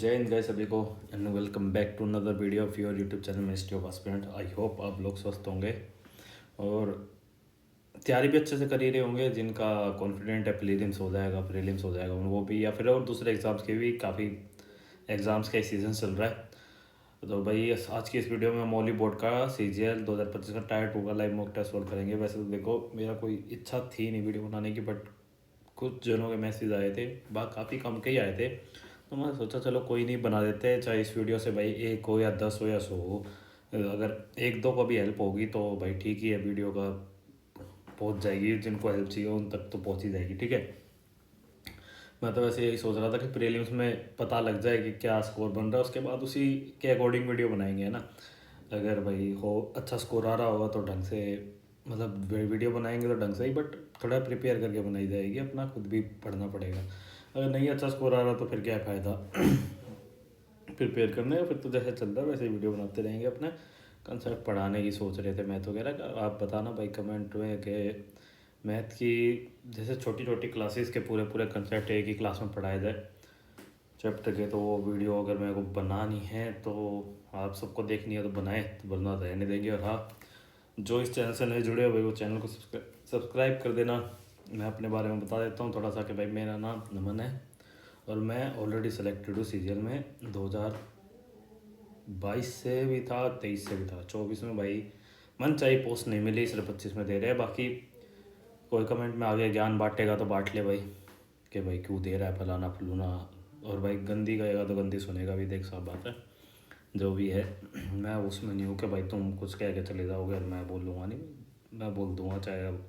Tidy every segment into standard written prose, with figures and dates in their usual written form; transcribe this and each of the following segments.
जय हिंद गाइस सभी को and welcome back to another video of your YouTube channel ministry of aspirant. I hope आप लोग स्वस्थ होंगे और तैयारी भी अच्छे से कर ही रहे होंगे। जिनका कॉन्फिडेंट है प्रीलिम्स हो जाएगा, प्रीलिम्स हो जाएगा वो भी, या फिर और दूसरे एग्ज़ाम्स के भी काफ़ी एग्ज़ाम्स का सीज़न चल रहा है। तो भाई आज की इस वीडियो में मौली बोर्ड का CGL 2025 का टायर 2 का लाइव मॉक टेस्ट सॉल्व करेंगे। वैसे तो देखो मेरा कोई इच्छा थी नहीं वीडियो बनाने की, बट कुछ जनों के मैसेज आए थे, बात काफ़ी कम के ही आए थे, तो मैं सोचा चलो कोई नहीं बना देते हैं। चाहे इस वीडियो से भाई एक हो या 10 हो या 100 हो, अगर एक दो को भी हेल्प होगी तो भाई ठीक ही है, वीडियो का पहुंच जाएगी। जिनको हेल्प चाहिए उन तक तो पहुंच ही जाएगी। ठीक है, मैं तो वैसे यही सोच रहा था कि प्रीलिम्स में पता लग जाए कि क्या स्कोर बन रहा है, उसके बाद उसी के अकॉर्डिंग वीडियो बनाएंगे, है ना। अगर भाई हो अच्छा स्कोर आ रहा होगा तो ढंग से, मतलब वीडियो बनाएंगे तो ढंग से ही, बट थोड़ा प्रिपेयर करके बनाई जाएगी, अपना खुद भी पढ़ना पड़ेगा। अगर नहीं अच्छा स्कोर आ रहा तो फिर क्या फ़ायदा प्रिपेयर करने का। फिर तो जैसे चल रहा है वैसे ही वीडियो बनाते रहेंगे। अपने कंसेप्ट पढ़ाने की सोच रहे थे, मैं तो कह रहा कि आप बताना भाई कमेंट में कि मैथ की जैसे छोटी छोटी क्लासेस के पूरे पूरे कंसेप्ट एक ही क्लास में पढ़ाए जाए चैप्टर के। तो वो वीडियो अगर मेरे को बनानी है तो आप सबको देखनी है तो बनाए, तो वरना रहने देंगे। और हाँ, जो इस चैनल से नहीं जुड़े हो भाई वो चैनल को सब्सक्राइब कर देना। मैं अपने बारे में बता देता हूँ थोड़ा सा कि भाई मेरा नाम नमन है और मैं ऑलरेडी सेलेक्टेड हूँ CGL में। 2022 से भी था, 23 से भी था, 24 में भाई मन चाहिए पोस्ट नहीं मिली, सिर्फ 25 में दे रहे हैं। बाकी कोई कमेंट में आगे ज्ञान बांटेगा तो बांट ले भाई, कि भाई क्यों दे रहा है फलाना फलूना। और भाई गंदी कहेगा तो गंदी सुनेगा भी, देख सब बात है जो भी है। मैं उसमें नहीं हूँ कि भाई तुम कुछ कह के चले जाओगे और मैं बोल लूँगा, नहीं मैं बोल दूँगा, चाहे अब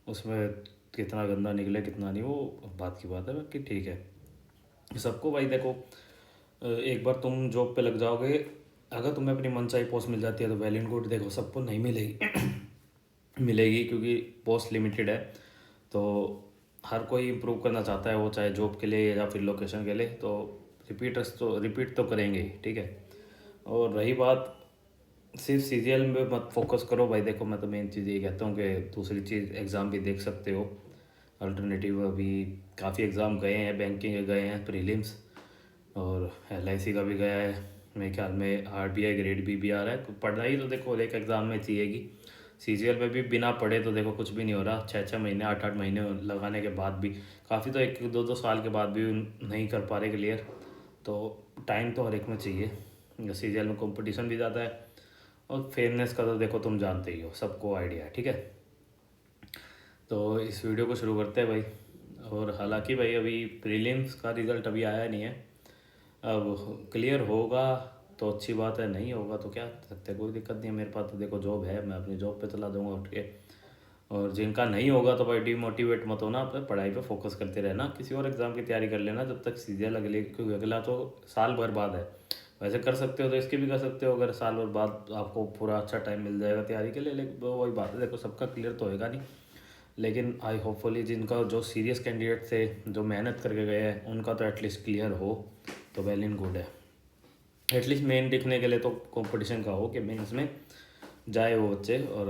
उसमें कितना गंदा निकले कितना नहीं, वो बात की बात है। बाकी ठीक है सबको भाई देखो, एक बार तुम जॉब पे लग जाओगे, अगर तुम्हें अपनी मनचाही पोस्ट मिल जाती है तो वेल एंड गुड। देखो सबको नहीं मिलेगी मिलेगी क्योंकि पोस्ट लिमिटेड है, तो हर कोई इम्प्रूव करना चाहता है, वो चाहे जॉब के लिए या फिर लोकेशन के लिए। तो रिपीट तो करेंगे ही, ठीक है। और रही बात, सिर्फ CGL में मत फोकस करो भाई। देखो मैं तो मेन चीज़ ये कहता हूँ कि दूसरी चीज़ एग्ज़ाम भी देख सकते हो, अल्टरनेटिव अभी काफ़ी एग्ज़ाम गए हैं, बैंकिंग के गए हैं प्रीलिम्स, और LIC का भी गया है मेरे ख्याल में, RBI ग्रेड भी आ रहा है। पढ़ाई तो देखो एक एग्ज़ाम में चाहिएगी। CGL में भी बिना पढ़े तो देखो कुछ भी नहीं हो रहा। 6-6 महीने 8-8 महीने लगाने के बाद भी काफ़ी, तो 1-2 साल के बाद भी नहीं कर पा रहे क्लियर। तो टाइम तो हर एक में चाहिए। CGL में कंपटीशन भी ज़्यादा है और फेयरनेस का तो देखो तुम जानते ही हो, सबको आइडिया है, ठीक है। तो इस वीडियो को शुरू करते हैं भाई। और हालांकि भाई अभी प्रीलिम्स का रिज़ल्ट अभी आया नहीं है, अब क्लियर होगा तो अच्छी बात है, नहीं होगा तो क्या कर सकते हैं, कोई दिक्कत नहीं है। मेरे पास तो देखो जॉब है, मैं अपनी जॉब पे चला जाऊँगा उठ के। और जिनका नहीं होगा तो भाई डिमोटिवेट मत होना, अपने पढ़ाई पे फोकस करते रहना, किसी और एग्ज़ाम की तैयारी कर लेना जब तक CGL अगले, क्योंकि अगला तो साल भर बाद है। वैसे कर सकते हो तो इसके भी कर सकते हो, अगर साल भर बाद आपको पूरा अच्छा टाइम मिल जाएगा तैयारी के लिए। लेकिन वही बात है, देखो सबका क्लियर तो होएगा नहीं, लेकिन आई होपफुली जिनका जो सीरियस कैंडिडेट थे जो मेहनत करके गए हैं उनका तो एटलीस्ट क्लियर हो तो वेल इन गुड है। एटलीस्ट मेन दिखने के लिए तो कंपटीशन का हो कि मेंस में जाए वो बच्चे, और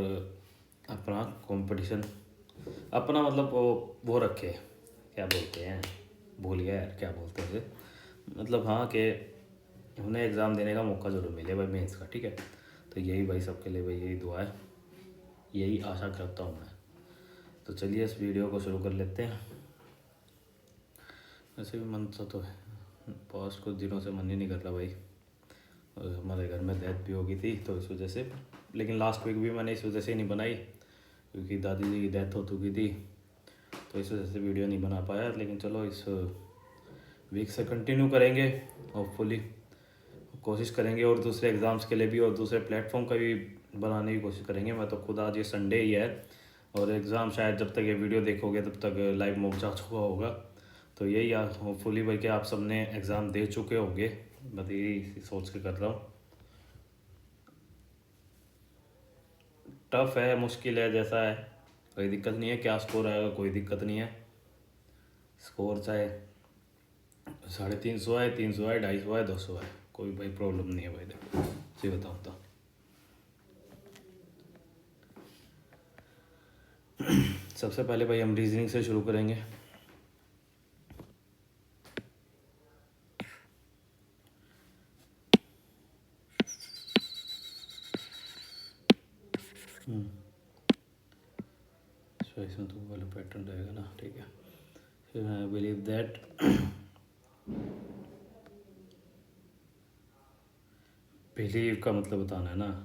अपना कंपटीशन अपना मतलब वो रखे, क्या बोलते हैं, भूल गया यार क्या बोलते हैं उसे, मतलब हाँ कि उन्हें एग्ज़ाम देने का मौका ज़रूर मिले भाई मेंस का, ठीक है। तो यही भाई सबके लिए भाई यही दुआ है, यही आशा करता हूँ मैं। तो चलिए इस वीडियो को शुरू कर लेते हैं। वैसे भी मन सा तो है, पास्ट कुछ दिनों से मन ही नहीं कर रहा भाई। और हमारे घर में डेथ भी हो गई थी तो इस वजह से, लेकिन लास्ट वीक भी मैंने इस वजह से नहीं बनाई क्योंकि दादी जी की डेथ हो चुकी थी, तो इस वजह से वीडियो नहीं बना पाया। लेकिन चलो इस वीक से कंटिन्यू करेंगे, होपफुली कोशिश करेंगे और दूसरे एग्ज़ाम्स के लिए भी और दूसरे प्लेटफॉर्म का भी बनाने की कोशिश करेंगे। मैं तो खुद, आज ये संडे ही है और एग्ज़ाम शायद जब तक ये वीडियो देखोगे तब तक लाइव मॉक जा चुका होगा। तो यही यार होपफुली भाई कि आप सबने एग्ज़ाम दे चुके होंगे, मैं यही सोच के कर रहा हूँ। टफ है, मुश्किल है, जैसा है कोई दिक्कत नहीं है, क्या स्कोर आएगा कोई दिक्कत नहीं है। स्कोर चाहे 350 है, 300 है, 250 है, 200 है, कोई भाई प्रॉब्लम नहीं है भाई। देखो सही बताऊँ तो सबसे पहले भाई हम रीजनिंग से शुरू करेंगे। तो इसमें तो वाला पैटर्न रहेगा ना, ठीक है। फिर आई बिलीव दैट बिलीव का मतलब बताना है ना।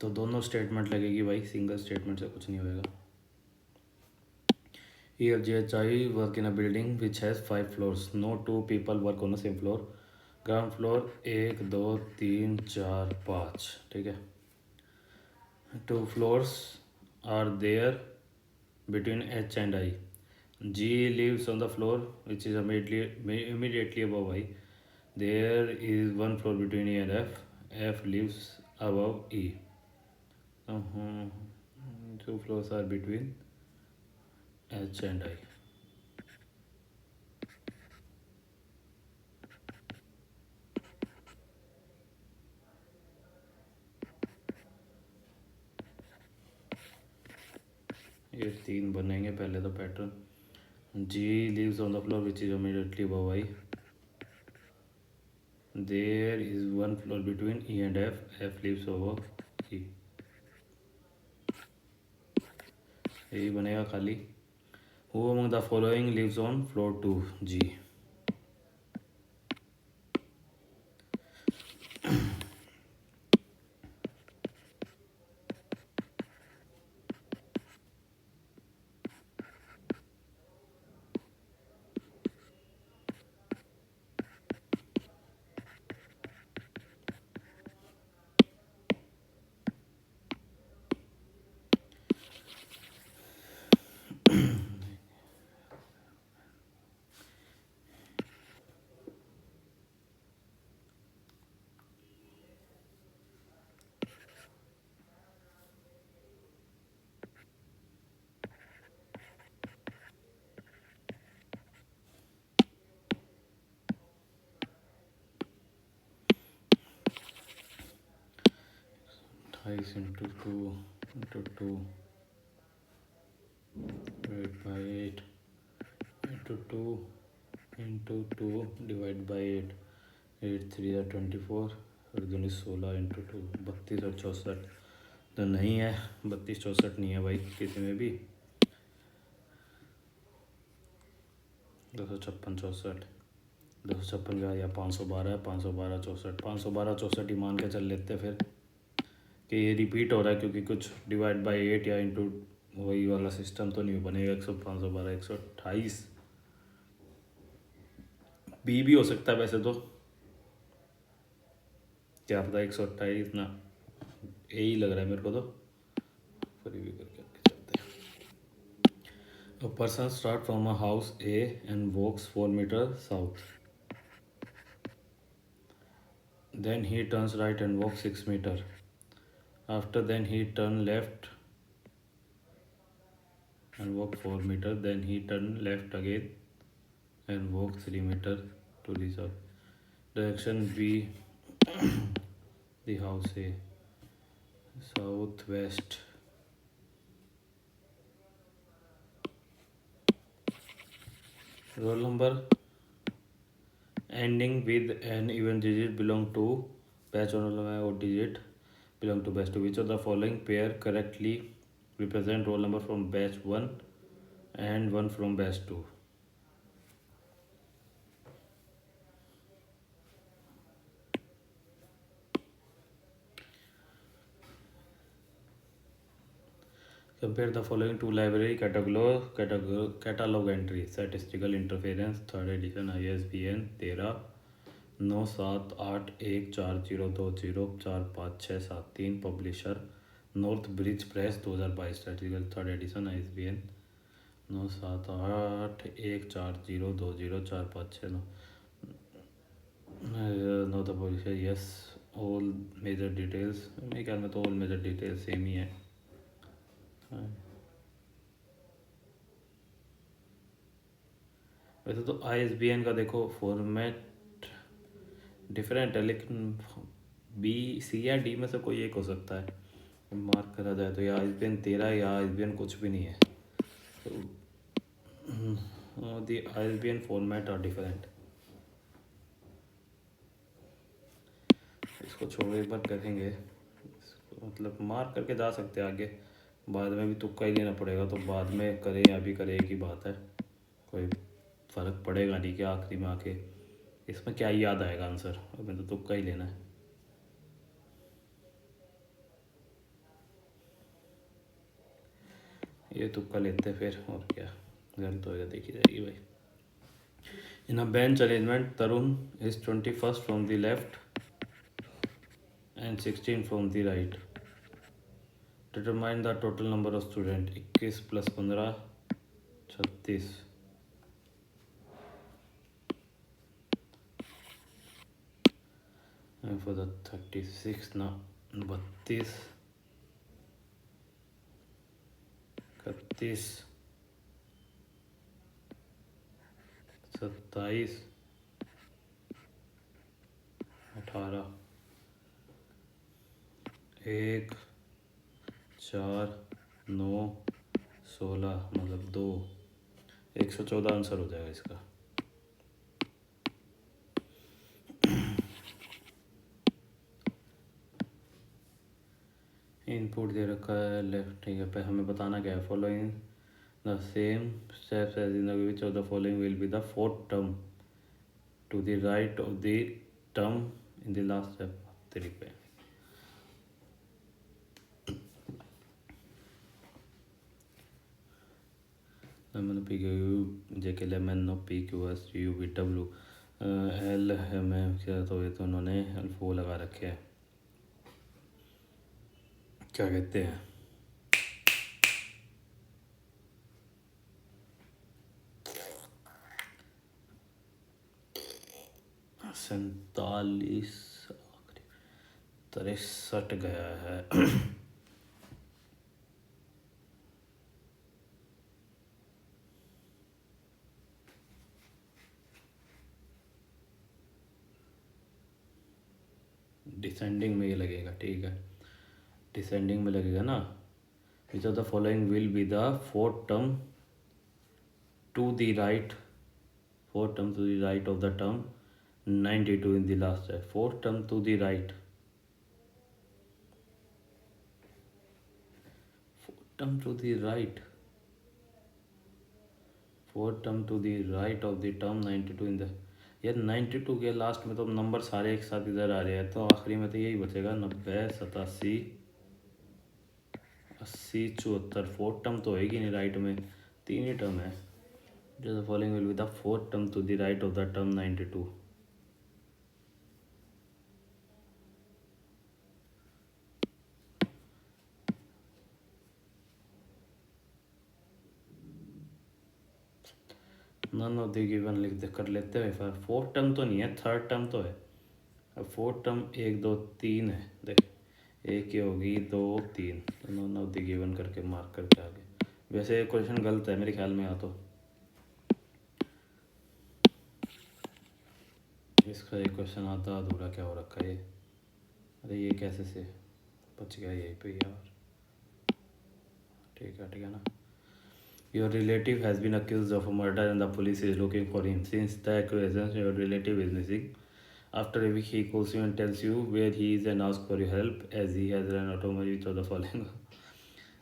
तो दोनों स्टेटमेंट लगेगी भाई, सिंगल स्टेटमेंट से कुछ नहीं होएगा। Here JHI work in a building which has 5 floors. No two people work on the same floor. Ground floor 1 2 3 4 5, ठीक है। 2 floors are there between H and I. G lives on the floor which is immediately above I. There is 1 floor between E and F. F lives above E. Uh-huh. 2 floors are between H and I. ये 3 बनेंगे पहले तो pattern. G lives on the floor which is immediately above I. There is 1 floor between E and F. F lives above E. यही बनेगा खाली। Who among the following lives on floor 2? G. Dice into 2 into 2 divided by 8 into 2 into 2 divided by 8. 8 3 are 24 और 2 16 into 2 32 और 64 तो नहीं है। 32 64 नहीं है भाई किसी में भी। 256 64 256 का या 512 512 64 512 64 ही मान के चल लेते फिर कि ये रिपीट हो रहा है क्योंकि कुछ डिवाइड बाय 8 या इंटू वही वाला सिस्टम तो नहीं बनेगा। 100 512 128 बी भी हो सकता है वैसे तो, क्या पता 128 ना, यही लग रहा है मेरे को तो। फिर भी करके चलते हैं। A person start from a house A and walks 4 meters south. Then he turns right and walks 6 meters. After then he turn left and walk 4 meters. Then he turn left again and walk 3 meters to the south. Direction B, the house A, southwest. Roll number ending with an even digit belong to batch or digit belong to batch 2. Which of the following pair correctly represent roll number from batch 1 and 1 from batch 2? Compare the following two library catalog entries. Statistical Interference, 3rd edition, ISBN 13 9781402045673, publisher north bridge press 2022, statistical 3rd edition, ISBN 97814020456 no the publisher yes all major details. मेरे ख्याल में तो all major details same ही है। वैसे तो ISBN का देखो फॉर्मेट डिफरेंट है, लेकिन B C या D में से कोई एक हो सकता है। मार्क करा जाए तो या ISBN 13 या ISBN कुछ भी नहीं है। The ISBN format are different. इसको छोड़ो, एक बार करेंगे, मतलब मार्क करके जा सकते हैं आगे, बाद में भी तुक्का ही लेना पड़ेगा, तो बाद में करें या भी करें एक ही बात है, कोई फ़र्क पड़ेगा नहीं कि आखिरी में आके इसमें क्या याद आएगा आंसर, हमें तो तुक्का ही लेना है। ये तुक्का लेते फिर, और क्या गलत होएगा देखी जाएगी भाई। In a bench arrangement Tarun is 21st from the left and 16 from the right. Determine the total number of student. 21 + 15 36। For the 36 ना 32 31 27 18 1 4 9 16 मतलब 2 114 आंसर हो जाएगा इसका। इनपुट दे रखा है लेफ्ट, ठीक है, पे हमें बताना क्या है। Following the same steps as in which of the following will be the fourth term to the right of the term in the last step तरीके। मतलब P Q J K lemon no PQS UVW L में क्या, तो ये तो उन्होंने अल्फो लगा रखे हैं, क्या कहते हैं, सैंतालीस 63 गया है। डिसेंडिंग में ये लगेगा, ठीक है, डिसेंडिंग में लगेगा ना। Which of the following will be the fourth term to the right, fourth term to the right of the term 92 in the last है। Fourth term to the right, term to the right, fourth term to the right of the term 92 in the, यार 92 के last में तो number सारे एक साथ इधर आ रहे हैं, तो आखिरी में तो यही बचेगा 90 87 80 74। फोर्थ टर्म तो होएगी नहीं राइट में, 3 ही टर्म है। जो the following will be the fourth term to the right of the term 92। None of the given लिख दे कर लेते हैं फिर। फोर्थ टर्म तो नहीं है, थर्ड टर्म तो है। अब फोर्थ टर्म 1 2 3 है, देख एक ही होगी 2 3, तो नन ऑफ द गिवन करके मार्क करके आगे। वैसे क्वेश्चन गलत है मेरे ख्याल में, यहाँ तो इसका एक क्वेश्चन आता अधूरा क्या हो रखा है ये, अरे ये कैसे से बच गया यहीं पे यार, ठीक है ना। Your relative has been accused of a murder and the police is looking for him. Since the accusation, your relative is missing. After a week, he calls you and tells you where he is and asks for your help, as he has run out of money to the following.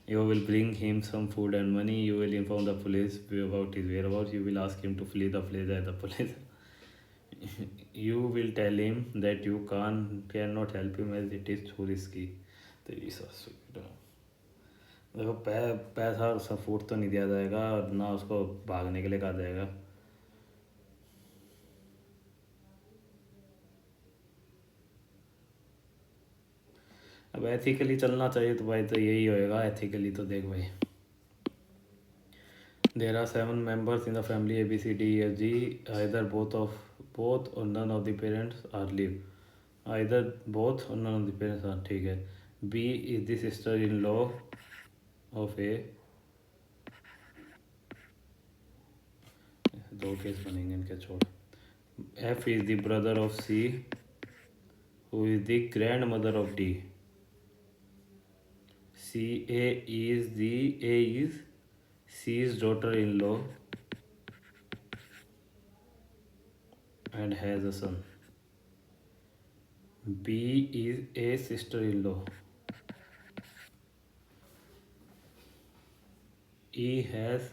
You will bring him some food and money. You will inform the police about his whereabouts. You will ask him to flee the place at the police. You will tell him that you cannot help him as it is too risky. तो ये सब देखो, पैसा और support तो नहीं दिया जाएगा, और ना उसको भागने के लिए कहा जाएगा। अब एथिकली चलना चाहिए तो भाई तो यही होएगा एथिकली, तो देख भाई, there are 7 members in the family ABCDEFG, either both और none of the parents are live, either both और none of the parents are, ठीक है। B is the sister in law of A, दो case बनेंगे इनके, छोड़। F is the brother of C, who is the grandmother of D. A is C's daughter-in-law and has a son. B is A sister-in-law. E has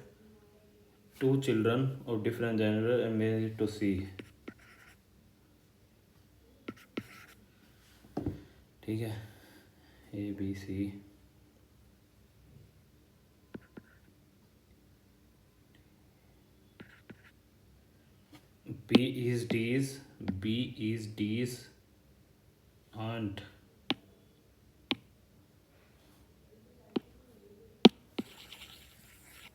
two children of different gender and married to C. ठीक है, ABC. B is D's aunt.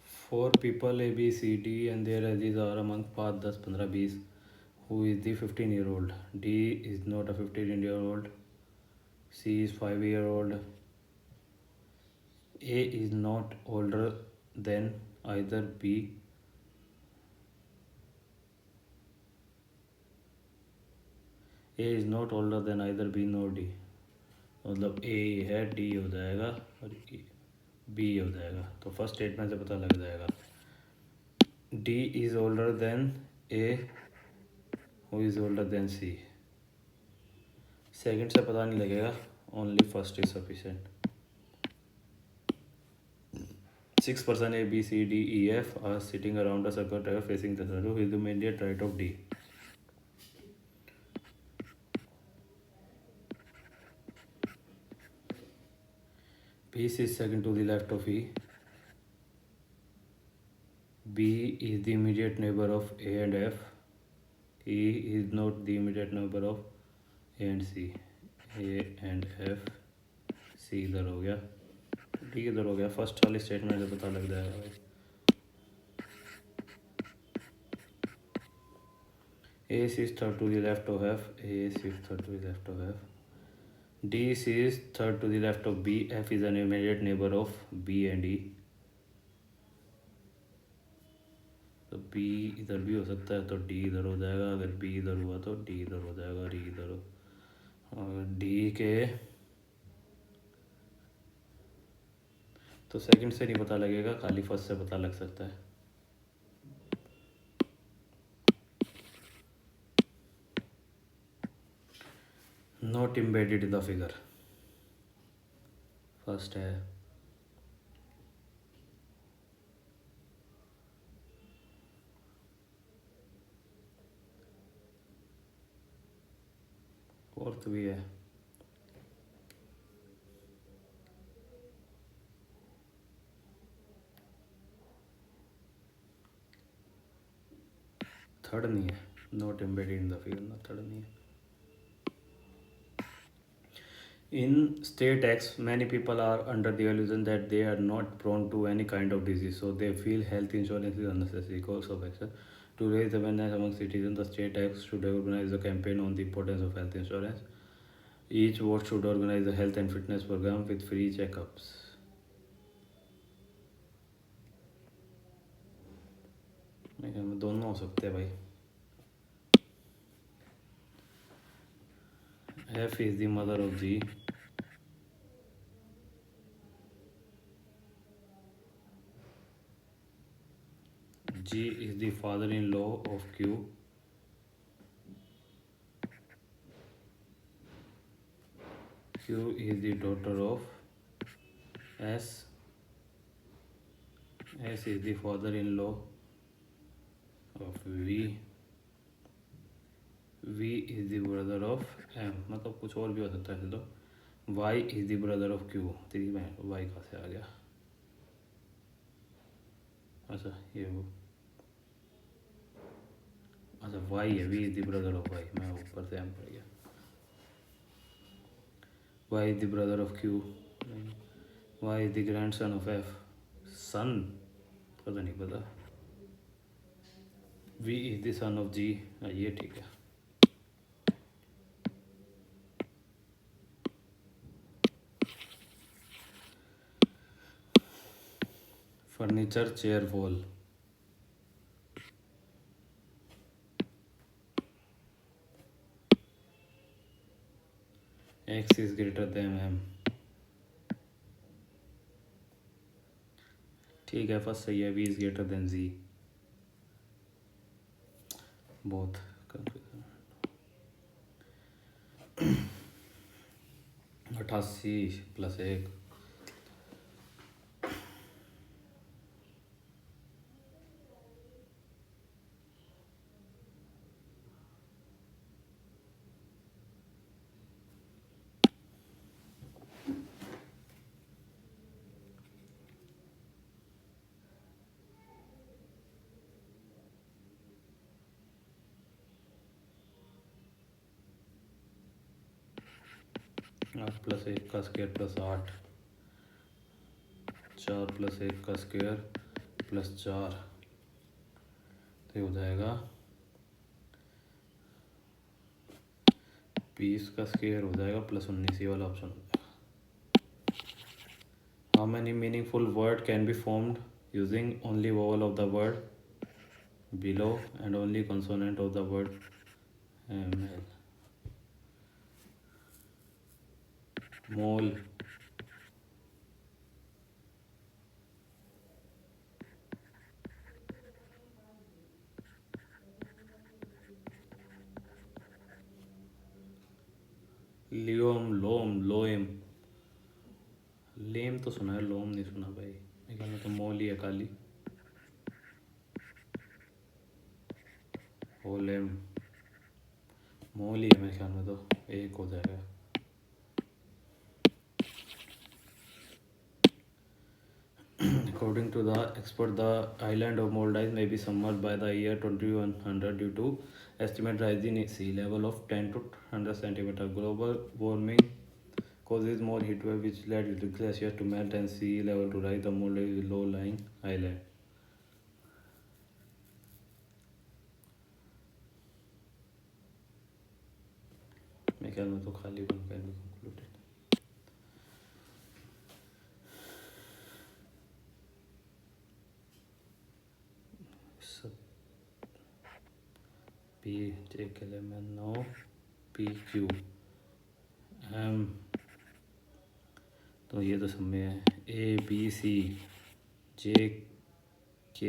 Four people A, B, C, D and their ages are among 5, 10, 15, 20. Who is the 15-year-old? D is not a 15-year-old. C is 5-year-old. A is not older than either B. A is not older than either B nor D. मतलब A है, D हो जाएगा और B हो जाएगा. तो first statement से पता लग जाएगा. D is older than A, who is older than C. Second से पता नहीं लगेगा. Only first is sufficient. 6 person A, B, C, D, E, F are sitting around a circle table facing the sun. Who is the immediate right of D? B is second to the left of E. B is the immediate neighbor of A and F. E is not the immediate neighbor of A and C. A and F. C इधर हो गया, D इधर हो गया. First वाली statement से पता लग जाएगा भाई. A is third to the left of F. A is third to the left of F. D is third to the left of B. F is an immediate neighbor of B and E. तो B इधर भी हो सकता है, तो D इधर हो जाएगा. अगर B इधर हुआ तो D इधर हो जाएगा, D इधर हो. और D के तो सेकंड से नहीं पता लगेगा, खाली फर्स्ट से पता लग सकता है. Not embedded in the figure. First है. फोर्थ भी है. थर्ड नहीं है. Not embedded in the figure ना, थर्ड नहीं है. In state X, many people are under the illusion that they are not prone to any kind of disease, so they feel health insurance is unnecessary. Course of action: to raise awareness among citizens, the state X should organize a campaign on the importance of health insurance. Each ward should organize a health and fitness program with free checkups. दोनों हो सकते हैं भाई. F is the mother of G. G is the father-in-law of Q. Q is the daughter of S. S is the father-in-law of V. V is the brother of M. मतलब कुछ और भी हो सकता है. तो Y is the brother of Q. तेरी मैं Y कहाँ से आ गया? अच्छा ये वो, अच्छा Y है. V is the brother of Y. मैं ऊपर से M पड़ गया. Y is the brother of Q. Y is the grandson of F. Son पता नहीं पता. V is the son of G. ये ठीक है. Furniture, chair, wall. X is greater than M. ठीक है, फर्स्ट सही है, वी इज ग्रेटर देन जी। बहुत कंफ्यूजन। 88 प्लस 1 8 प्लस 1 का स्क्वायर प्लस 8, 4 प्लस 1 का स्क्वायर प्लस 4, तो ये हो जाएगा 20 का स्क्वायर हो जाएगा प्लस 19, ये वाला ऑप्शन हो जाएगा। How many meaningful word can be formed using only vowel of the word below and only consonant of the word L. Mole, leom, lome, loem. Lem तो सुना है, लोम नहीं सुना भाई। मेरे ख्याल में तो मोल ही है, काली। ओलेम, मोल ही है मेरे ख्याल में, तो एक हो जाएगा। According to the expert, the island of Maldives may be submerged by the year 2100 due to estimated rise in sea level of 10 to 100 centimeter. Global warming causes more heat wave, which led the glaciers to melt and sea level to rise. The Maldives is a low-lying island. मेरे ख्याल में तो खाली one can be concluded. P J K L M N O P Q M, तो ये तो सब में है। A B C J K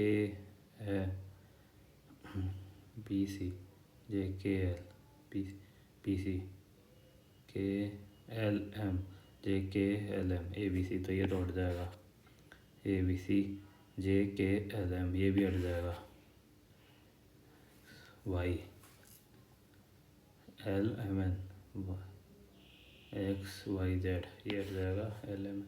B C J K L P C K L M J K L M A B C, तो ये तो हट जाएगा। A B C J K L M, ये भी हट जाएगा। Y L M N X Y Z, ये हट जाएगा। L M N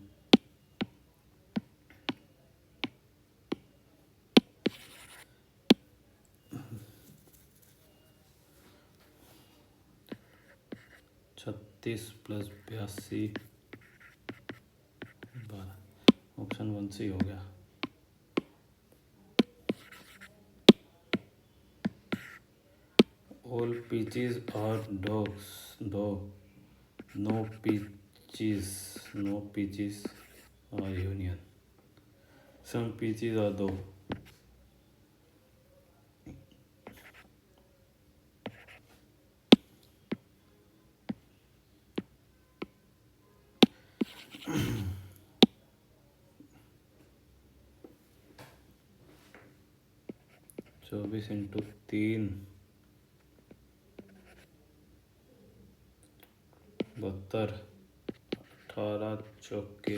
छत्तीस प्लस 82 12, ऑप्शन 1 से ही हो गया। All peaches are dogs, dog. No peaches are union. Some peaches are dog. चौबीस इंटू 3 72, 18 चौके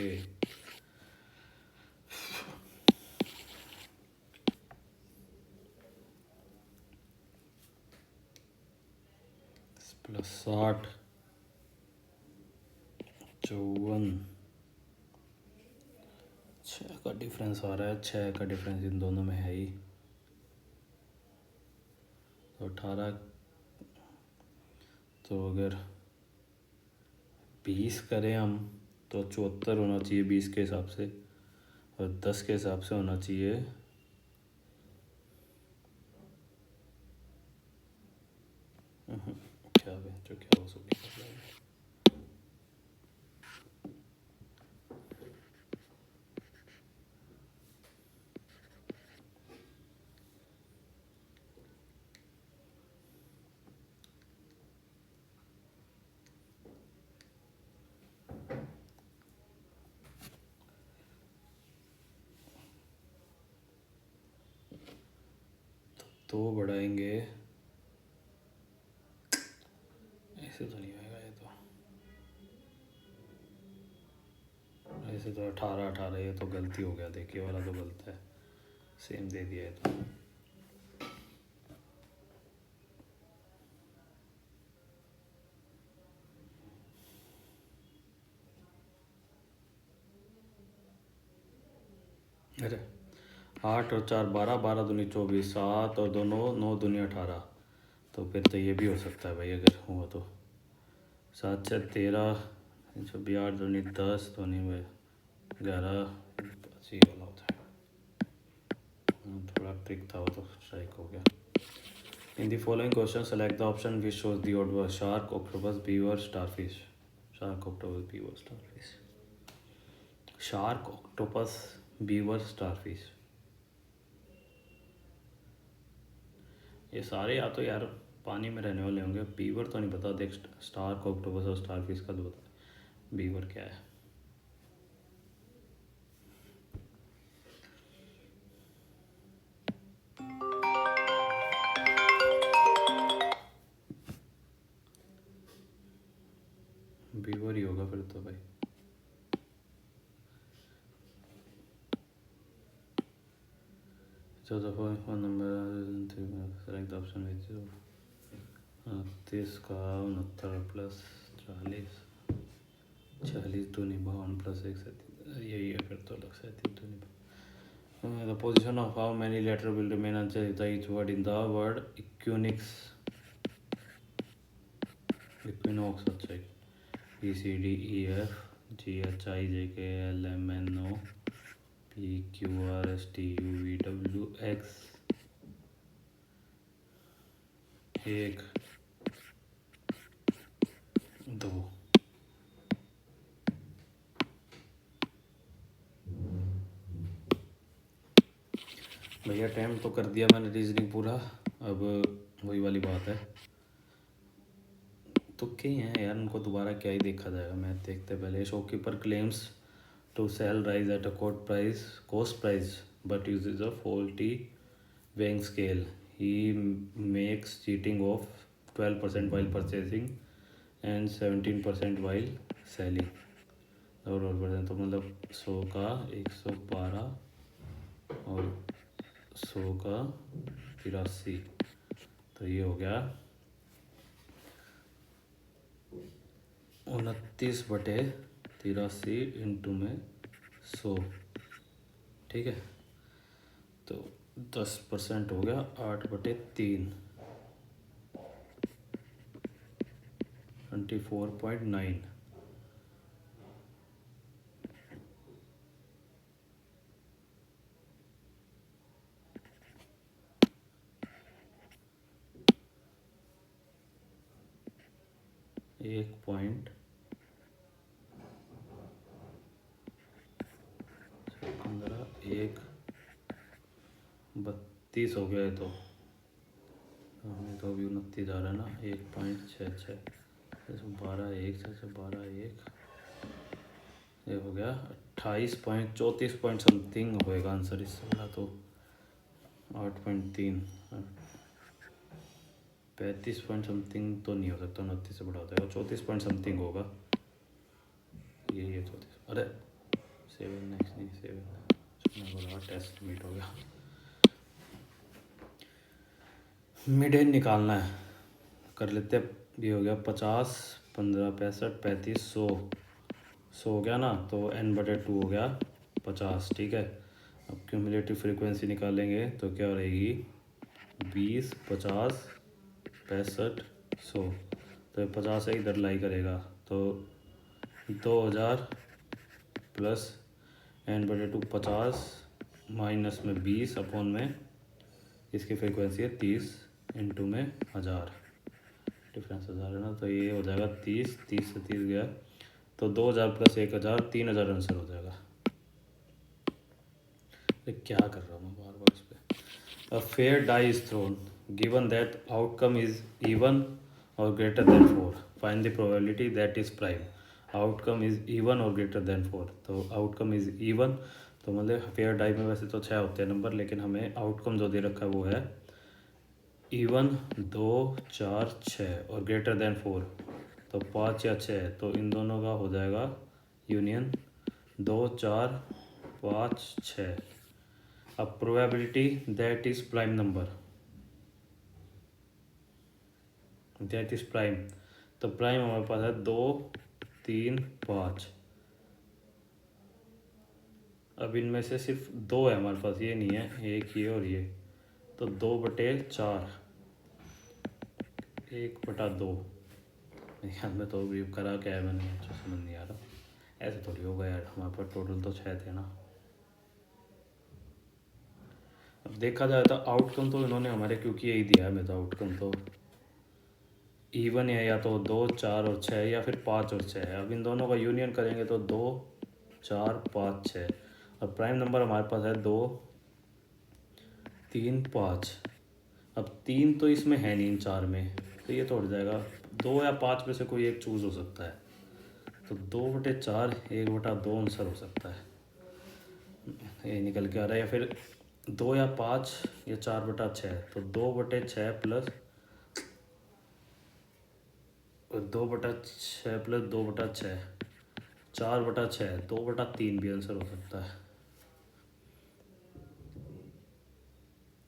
प्लस 60, 54, 6 का डिफरेंस आ रहा है। 6 का डिफरेंस इन दोनों में है ही, तो 18, तो अगर 20 करें हम तो 74 होना चाहिए 20 के हिसाब से, और 10 के हिसाब से होना चाहिए क्या है जो क्या हो सकता है। तो बढ़ाएंगे, ऐसे तो नहीं होएगा ये तो, ऐसे तो 18 ये तो गलती हो गया, देखिए वाला तो गलत है, सेम दे दिया है तो। अरे 8 और 4 12, 12 दूनी 24, 7 और 2 9, 9 दूनी 18, तो फिर तो ये भी हो सकता है भाई अगर हुआ तो। 7 6 13, 8 दूनी 10, दूनी में 11, बस ये वाला होता है। थोड़ा ट्रिक था वो तो, स्ट्राइक हो गया। In the following question select the option which shows the odd word shark, octopus, beaver, starfish. Shark, octopus, beaver, starfish. Shark, octopus, beaver, starfish. ये सारे या तो यार पानी में रहने वाले होंगे। बीवर तो नहीं पता, देख स्टार्क, ऑक्टोपस और स्टारफिश का तो बता, बीवर क्या है। बीवर ही होगा फिर तो भाई। चौदह phone number select option which 29 का 69 प्लस 40, 40 दूनी 52 प्लस 1 यही है फिर तो, अलग 37 दूनी। The position of how many letter will remain unchanged each word in the word equinix, equinox, अच्छा E C D E F G H I J K L M N O P Q R S T U V W X 1 2। भैया time तो कर दिया मैंने reasoning पूरा, अब वही वाली बात है, तुक्के ही हैं यार, उनको दोबारा क्या ही देखा जाएगा। मैथ देखते पहले। Shopkeeper claims to sell rice at a cost price but uses a faulty weighing scale. He makes cheating of 12% while purchasing and 17% while selling. और तो मतलब 100 का 112 और 100 का 83, तो ये हो गया 29/83 इंटू में 100, ठीक है, तो 10% हो गया 8/3, 24.9। एक पॉइंट 15 1 32 हो गया है तो हमें तो अभी 29 आ रहा है ना, 1.66 12 1 12 1, ये हो गया 28.34 पॉइंट समथिंग होएगा आंसर इससे बड़ा तो 8.3 35 पॉइंट समथिंग तो नहीं हो सकता, 29 से बड़ा होता है, 34 पॉइंट समथिंग होगा, यही है 34। अरे 7 नेक्स्ट नहीं 7 बोला, टेस्ट मीट हो गया। मिड एंड निकालना है, कर लेते हैं। ये हो गया 50 15 65 35 100 हो गया ना, तो n/2 हो गया 50, ठीक है। अब क्यूमुलेटिव फ्रीक्वेंसी निकालेंगे तो क्या रहेगी 20 50 65 100, तो 50 है इधर लाई करेगा, तो 2000 प्लस n/2 50 माइनस में 20 अपॉन में इसकी फ्रीक्वेंसी है 30 इंटू में 1000, डिफरेंस 1000 है ना, तो ये हो जाएगा 30 30 से 30 गया, तो 2000 प्लस 1000 3000 आंसर हो जाएगा। क्या कर रहा हूँ मैं बार बार इस पर। A fair die is thrown given that outcome is even और greater than 4, find the probability that is prime. Outcome is even और ग्रेटर देन 4, तो आउटकम इज इवन, तो मतलब फेयर डाई में वैसे तो 6 होते हैं नंबर, लेकिन हमें आउटकम जो दे रखा है वो है इवन 2 4 6 और ग्रेटर देन 4, तो 5 या 6, तो इन दोनों का हो जाएगा यूनियन 2 4 5 6। अब probability that is prime number, that is prime, तो प्राइम हमारे पास है 2 3 5। अब इनमें से सिर्फ दो है हमारे पास, ये नहीं है, एक ये और ये, तो 2/4, 1/2। यार मैं तो अभी करा क्या है मैंने, अच्छा समझ नहीं आ रहा, ऐसे थोड़ी होगा यार, हमारे पास टोटल तो 6 थे ना। अब देखा जाए तो आउटकम तो इन्होंने हमारे क्योंकि यही दिया है, मैं तो आउटकम तो इवन है, या तो 2 4 और 6 या फिर 5 और 6 है। अब इन दोनों का यूनियन करेंगे तो 2 4 5 6, और प्राइम नंबर हमारे पास है 2 3 5। अब 3 तो इसमें है नहीं इन चार में, तो ये तो उठ जाएगा, 2 या 5 में से कोई एक चूज हो सकता है, तो 2/4 1/2 आंसर हो सकता है, ये निकल के आ रहा है। या फिर 2 या 5 या 4/6, तो 2/6 प्लस 2/6 प्लस 2/6, 4/6, 2/3 भी आंसर हो सकता है।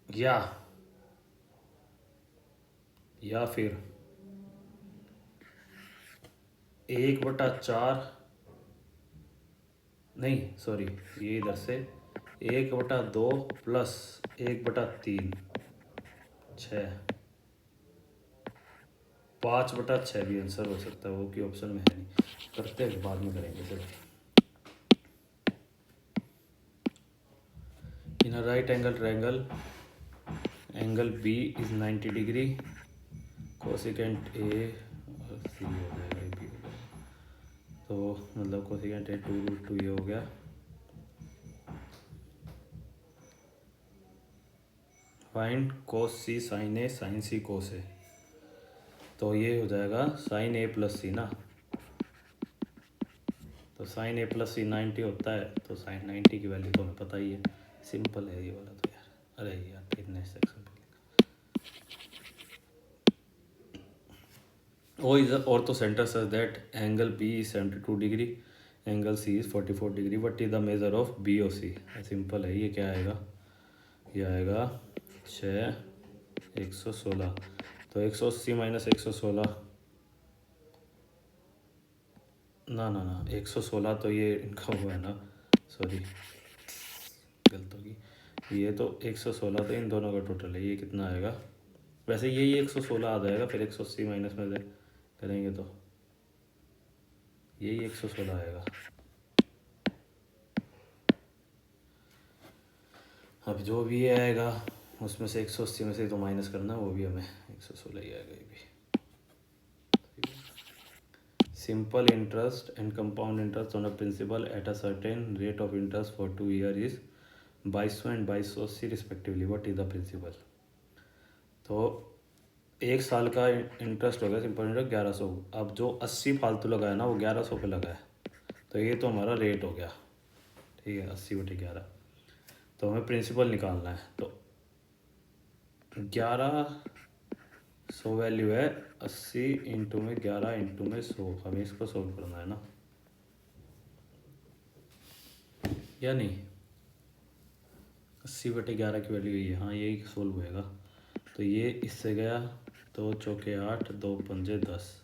या या फिर 1/4, नहीं सॉरी, ये इधर से 1/2 प्लस 1/3 6, 5/6 भी आंसर हो सकता है, वो की ऑप्शन में है नहीं, करते हैं बाद में करेंगे चलो। In a right angle triangle angle B is 90 degree, cosecant A और सी हो जाएगा, बी हो जाएगा, तो मतलब कोसिकेंट ए 2√2 ये हो गया। फाइंड कोस सी साइन ए साइन सी कोस ए, तो ये हो जाएगा साइन ए प्लस सी ना, तो साइन ए प्लस सी 90 होता है, तो साइन 90 की वैल्यू तो हमें पता ही है, सिंपल है ये वाला तो यार। अरे यार फिर next section O is orthocentre such that angle B is 72 degree, angle C is 44 degree, what is the measure of B O C. Simple है, ये क्या आएगा, ये आएगा 6 116, तो 180 माइनस 116, ना 116 तो ये इनका हुआ है ना, सॉरी गलत होगी, ये तो 116 तो इन दोनों का टोटल है, ये कितना आएगा, वैसे यही 116 आ जाएगा, फिर 180 माइनस में से करेंगे तो यही 116 आएगा। अब जो भी ये आएगा उसमें से 180 में से तो माइनस करना, वो भी हमें 116 ही आएगा ये भी। Simple interest and compound interest on a principal at a certain rate of interest for 2 year is 2200 and 2280 respectively, what is the principal. तो 1 साल का इंटरेस्ट हो गया सिंपल इंटरेस्ट 1100, अब जो 80 फालतू लगाया ना वो 1100 पे लगा है, तो ये तो हमारा रेट हो गया, ठीक है, 80/11, तो हमें प्रिंसिपल निकालना है, तो 1100 वैल्यू है, 80 इंटू में 11 इंटू में 100, हमें इसको सोल्व करना है ना, या नहीं, 80/11 की वैल्यू यही है, हाँ यही सोल्व होएगा, तो ये इससे गया 2 चौके 8 2 पंजे 10,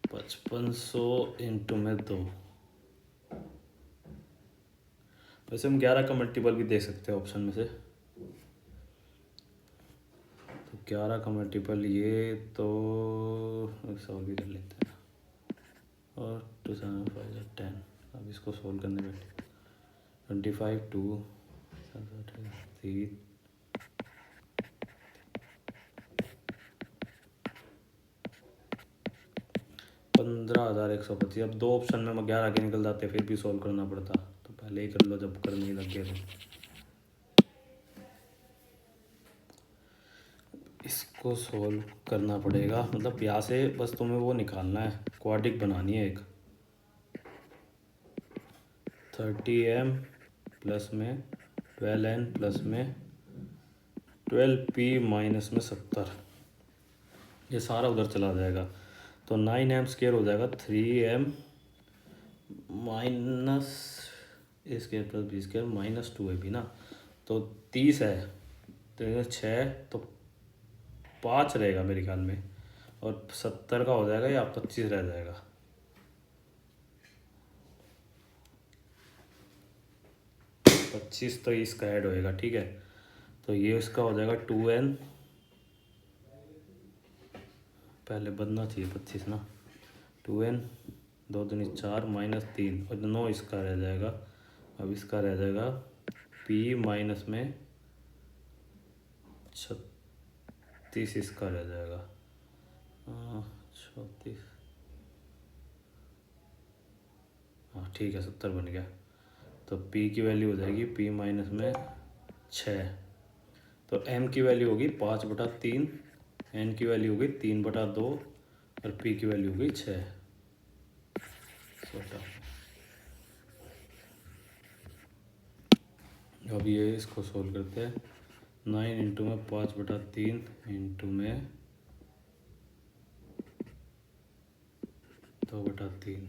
5500 इंटू में 2, वैसे हम 11 का मल्टीपल भी दे सकते हैं ऑप्शन में से, तो 11 का मल्टीपल ये तो सॉल्व भी कर लेते हैं, और 2 7 5 10, अब इसको सोल्व करने बैठे 25 2 3 15,125, अब दो ऑप्शन में 11 के निकल जाते, फिर भी सोल्व करना पड़ता, तो पहले ही कर लो जब करने लग गए तो। इसको सोल्व करना पड़ेगा, मतलब यहाँ से बस तुम्हें वो निकालना है, क्वाड्रिक बनानी है एक, 30m प्लस में 12n प्लस में 12p माइनस में 70, ये सारा उधर चला जाएगा। तो 9m² हो जाएगा 3m minus a² plus b² minus 2ab ना। तो 30 है तो 6 तो 5 रहेगा मेरे ख्याल में, और 70 का हो जाएगा या 25 रह जाएगा। पच्चीस तो इसका ऐड होएगा, ठीक है। तो ये इसका हो जाएगा 2n, पहले बनना चाहिए 25 ना। 2n 2 दूनी 4 माइनस 3 और 9 इसका रह जाएगा। अब इसका रह जाएगा p माइनस में 36 इसका रह जाएगा। 36, हाँ ठीक है 70 बन गया। तो p की वैल्यू हो जाएगी p माइनस में 6। तो m की वैल्यू होगी 5/3, n की वैल्यू होगी 3/2 और p की वैल्यू होगी 6। अब ये इसको सोल्व करते हैं। 9 इंटू में 5/3 इंटू में 2/3,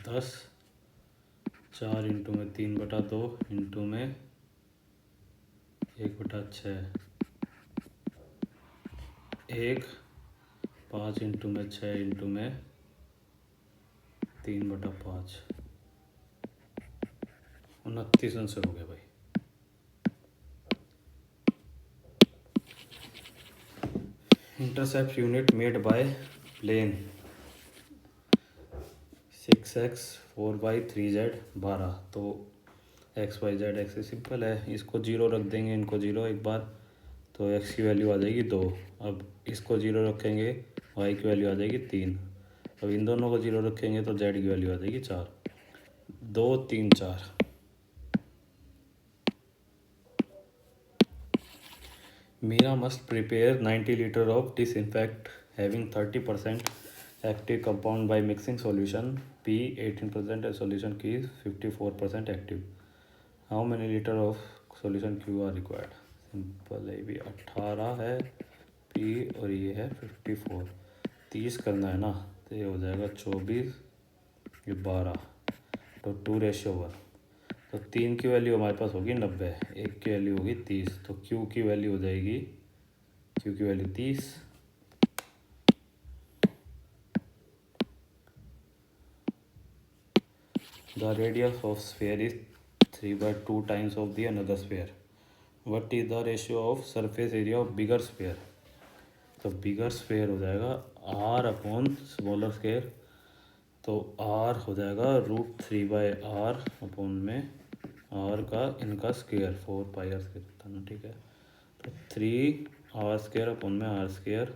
10, 4 इंटू में 3/2 इंटू में 1/6, 1, 5 इंटू में 6 इंटू में 3/5, 29 आंसर हो गया भाई। Intercept unit made by plane 6x 4y 3z 12। तो x y z axis simple है, इसको 0 रख देंगे, इनको 0 एक बार, तो x की वैल्यू आ जाएगी 2। अब इसको 0 रखेंगे, y की वैल्यू आ जाएगी 3। अब इन दोनों को 0 रखेंगे तो z की वैल्यू आ जाएगी 4। 2 3 4। Meera must prepare 90 litre of disinfect having 30% active compound by mixing solution P 18% and solution Q is 54% active. How many liter of solution Q are required? Simple है भी, 18 है P और ये है 54। 30 करना है ना, तो ये हो जाएगा 24, ये 12, तो 2:1। तो 3 की वैल्यू हमारे पास होगी 90, 1 की वैल्यू होगी 30, तो Q की वैल्यू हो जाएगी, Q की value 30। The radius of sphere is 3/2 times of the another sphere. What is the ratio of surface area of bigger sphere? तो बिगर स्फेयर हो जाएगा r/, स्मॉलर स्क्वेयर, तो r हो जाएगा √3/r/ में r का इनका स्क्वेयर 4πr² होता है ना, ठीक है। तो 3r² में r²,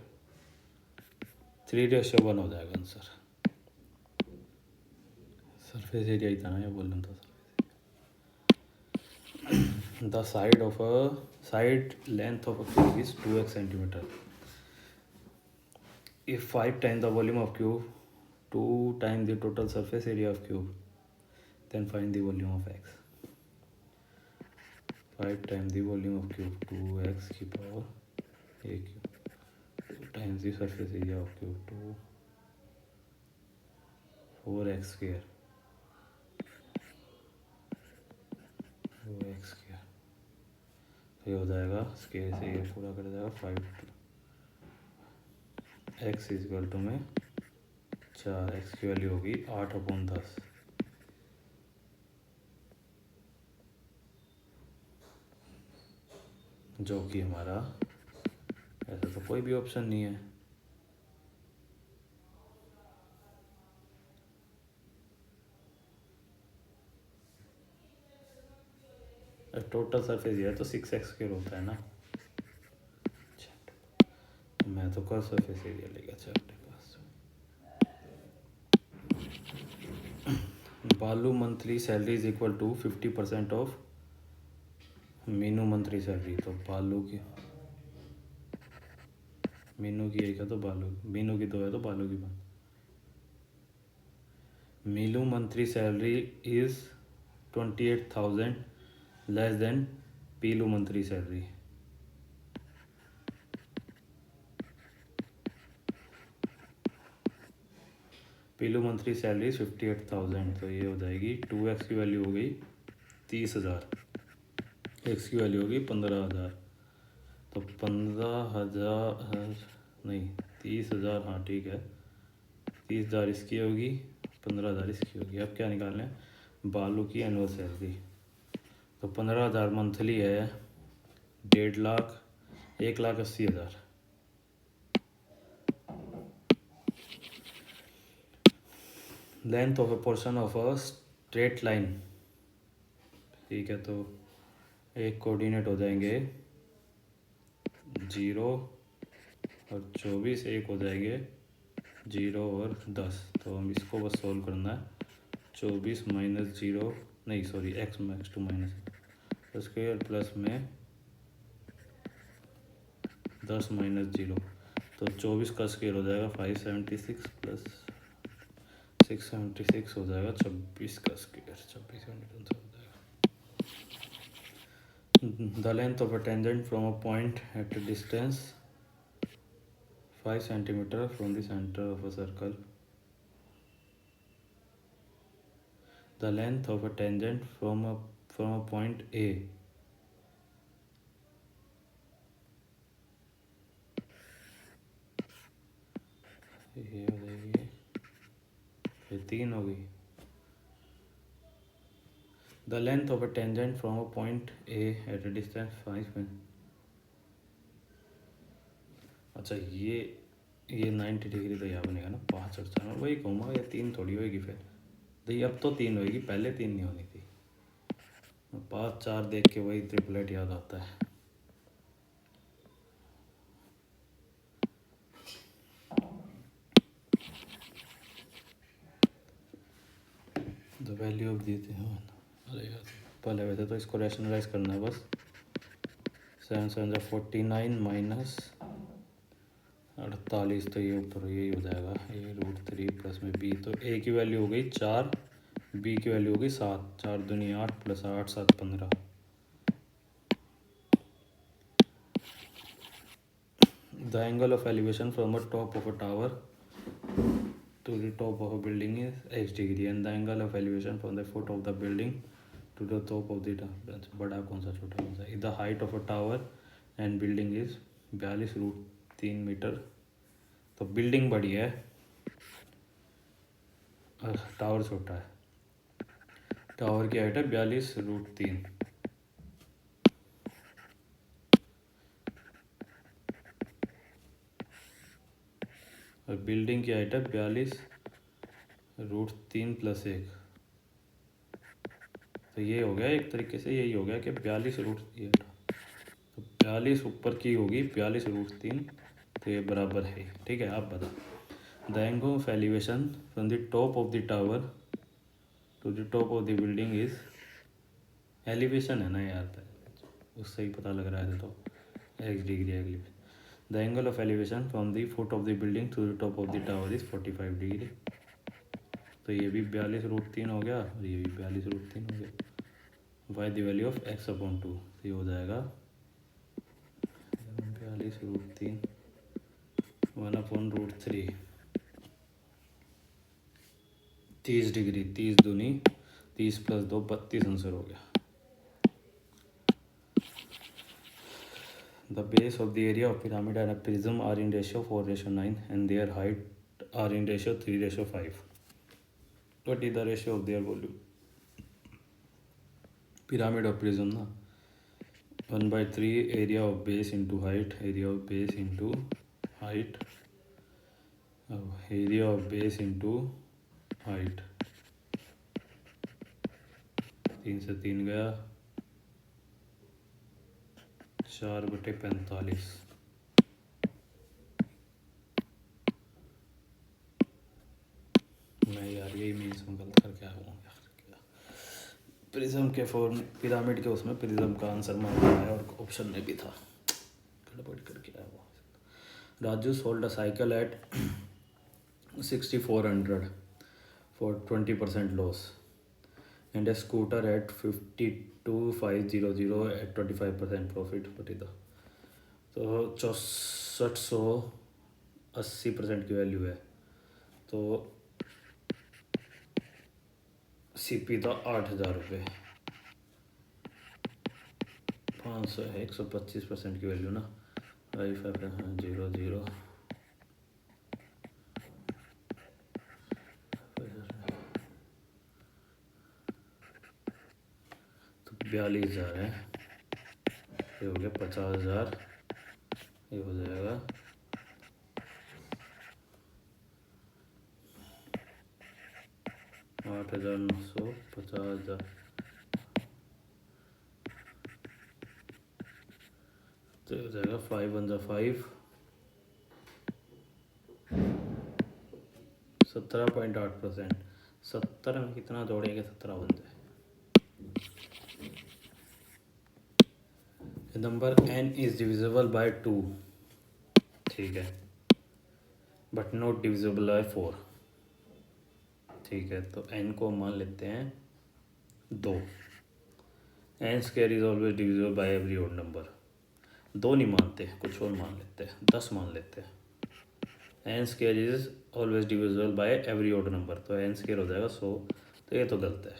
3:1 हो जाएगा आंसर। सरफेस एरिया ही था ना, ये बोल रहा था। The side length of a cube is 2x centimeter. If 5 times the volume of cube, 2 times the total surface area of cube, then find the volume of x. 5 times the volume of cube, 2x की power a cube, 2 times the surface area of cube, 4x square, 4x square, तो ये हो जाएगा square से ये पूरा कर जाएगा 5, x इक्वल टू में 4, x की वैल्यू होगी 8/10, जो कि हमारा, ऐसा तो कोई भी ऑप्शन नहीं है। टोटल सरफेस एरिया तो 6x² होता है ना, मैं तो कर सरफेस एरिया लेगा अपने पास। Balu monthly salary is equal to 50% of Meenu monthly salary. तो बालू की, मीनू की एक है तो बालू, मीनू की 2 है तो बालू की 1। Meenu monthly salary is 28,000 less than Piloo monthly salary, Piloo monthly salary 58,000, तो ये हो जाएगी 2x की वैल्यू हो गई 30,000, x की वैल्यू होगी 15,000, तो 15,000 नहीं 30,000, हाँ ठीक है, 30,000 इसकी होगी, 15,000 इसकी होगी। अब क्या निकालना है, बालू की एनुअल सैलरी, तो 15,000 मंथली है, 1.5 lakh, 1,80,000। Length of A portion of a straight line, ठीक है, तो एक कोऑर्डिनेट हो जाएंगे 0 और 24, एक हो जाएंगे 0 और 10, तो हम इसको बस सोल्व करना है। 24 माइनस 0, नहीं sorry, x max two minus square plus में 10 माइनस 0, तो 24 का स्क्वेयर हो जाएगा 576 प्लस 676 हो जाएगा 26 का स्क्वेयर, 26 हो जाएगा। The length of a tangent from a point at a distance 5 centimetre from the centre of a circle, the length of a tangent from a point A, ये हो जाएगी, ये 3 हो गई। The length of a tangent from a point A at a distance 5, अच्छा ये 90 degree तो यहाँ बनेगा ना, 5 और 4, वही कहूँगा, ये 3 थोड़ी होगी फिर, तो ये अब तो 3 होगी, पहले 3 नहीं होनी थी। 5 4 देख के वही ट्रिपलेट याद आता है। द वैल्यू ऑफ देते हैं, अरे यार पहले वैसे तो इसको रैशनलाइज करना है बस। 7 7 49 माइनस 48, तो ये ऊपर यही हो जाएगा, ये √3 प्लस में b, तो a की वैल्यू हो गई 4, b की वैल्यू हो गई 7, 4 दूनी 8 plus 8 7 15। The angle of elevation from a top of a tower to the top of a building is x degree, and the angle of elevation from the foot of the building to the top of the बड़ा कौन सा छोटा कौन सा, the height of a tower and building is 42√3 metre, तो building बड़ी है और टावर छोटा है, टावर की हाइट है 42√3, और बिल्डिंग की हाइट है 42√3 प्लस 1, तो ये हो गया एक तरीके से, यही हो गया कि 42√3, तो 42 ऊपर की होगी 42√3, तो ये बराबर है, ठीक है। आप बता, the angle of elevation from the top of the tower to the top of the building is, elevation है ना यार, उससे ही पता लग रहा है, तो x degree elevation. The angle of elevation from the foot of the building to the top of the tower is 45 degree, तो ये भी 42√3 हो गया और ये भी 42√3 हो गया। By the value of x/2, तो ये हो जाएगा 42√3 1/√3, 30 डिग्री, 30 दूनी 30 प्लस 2 32 आंसर हो गया। The base of the area of pyramid and a prism are in ratio 4:9 and their height are in ratio 3:5. What is the ratio of their volume? Pyramid of prism ना, 1/3 area of base into height, area of base into height, area of base into height, 3 से 3 गया, 4/45। मैं यार यही means में गलत करके आया हूँ यार, प्रिज्म के फॉर्म, पिरामिड के उसमें प्रिज्म का आंसर मांगा है और ऑप्शन में भी था, गड़बड़ करके आया वो। Raju sold a cycle at 6400 for 20% loss and a scooter at 52,500 at 25% profit बटी था। तो 6480 की वैल्यू है। तो सीपी था 8,000 रुपये। 500 है, 125% की वैल्यू ना। 5500 तो 42,000 है। ये हो गया 50,000। ये हो जाएगा 8,900, 50,000, तो हो जाएगा 5 17.8%। 70 में कितना जोड़ेंगे 17 बन जाए। Number n is divisible by 2, ठीक है, बट नॉट डिविजिबल बाय 4, ठीक है। तो n को मान लेते हैं 2। n square is always divisible by every odd number. 2 नहीं मानते, कुछ और मान लेते हैं, 10 मान लेते हैं। n square is always divisible by every odd number, तो n स्क्वायर हो जाएगा 100। तो ये तो गलत है।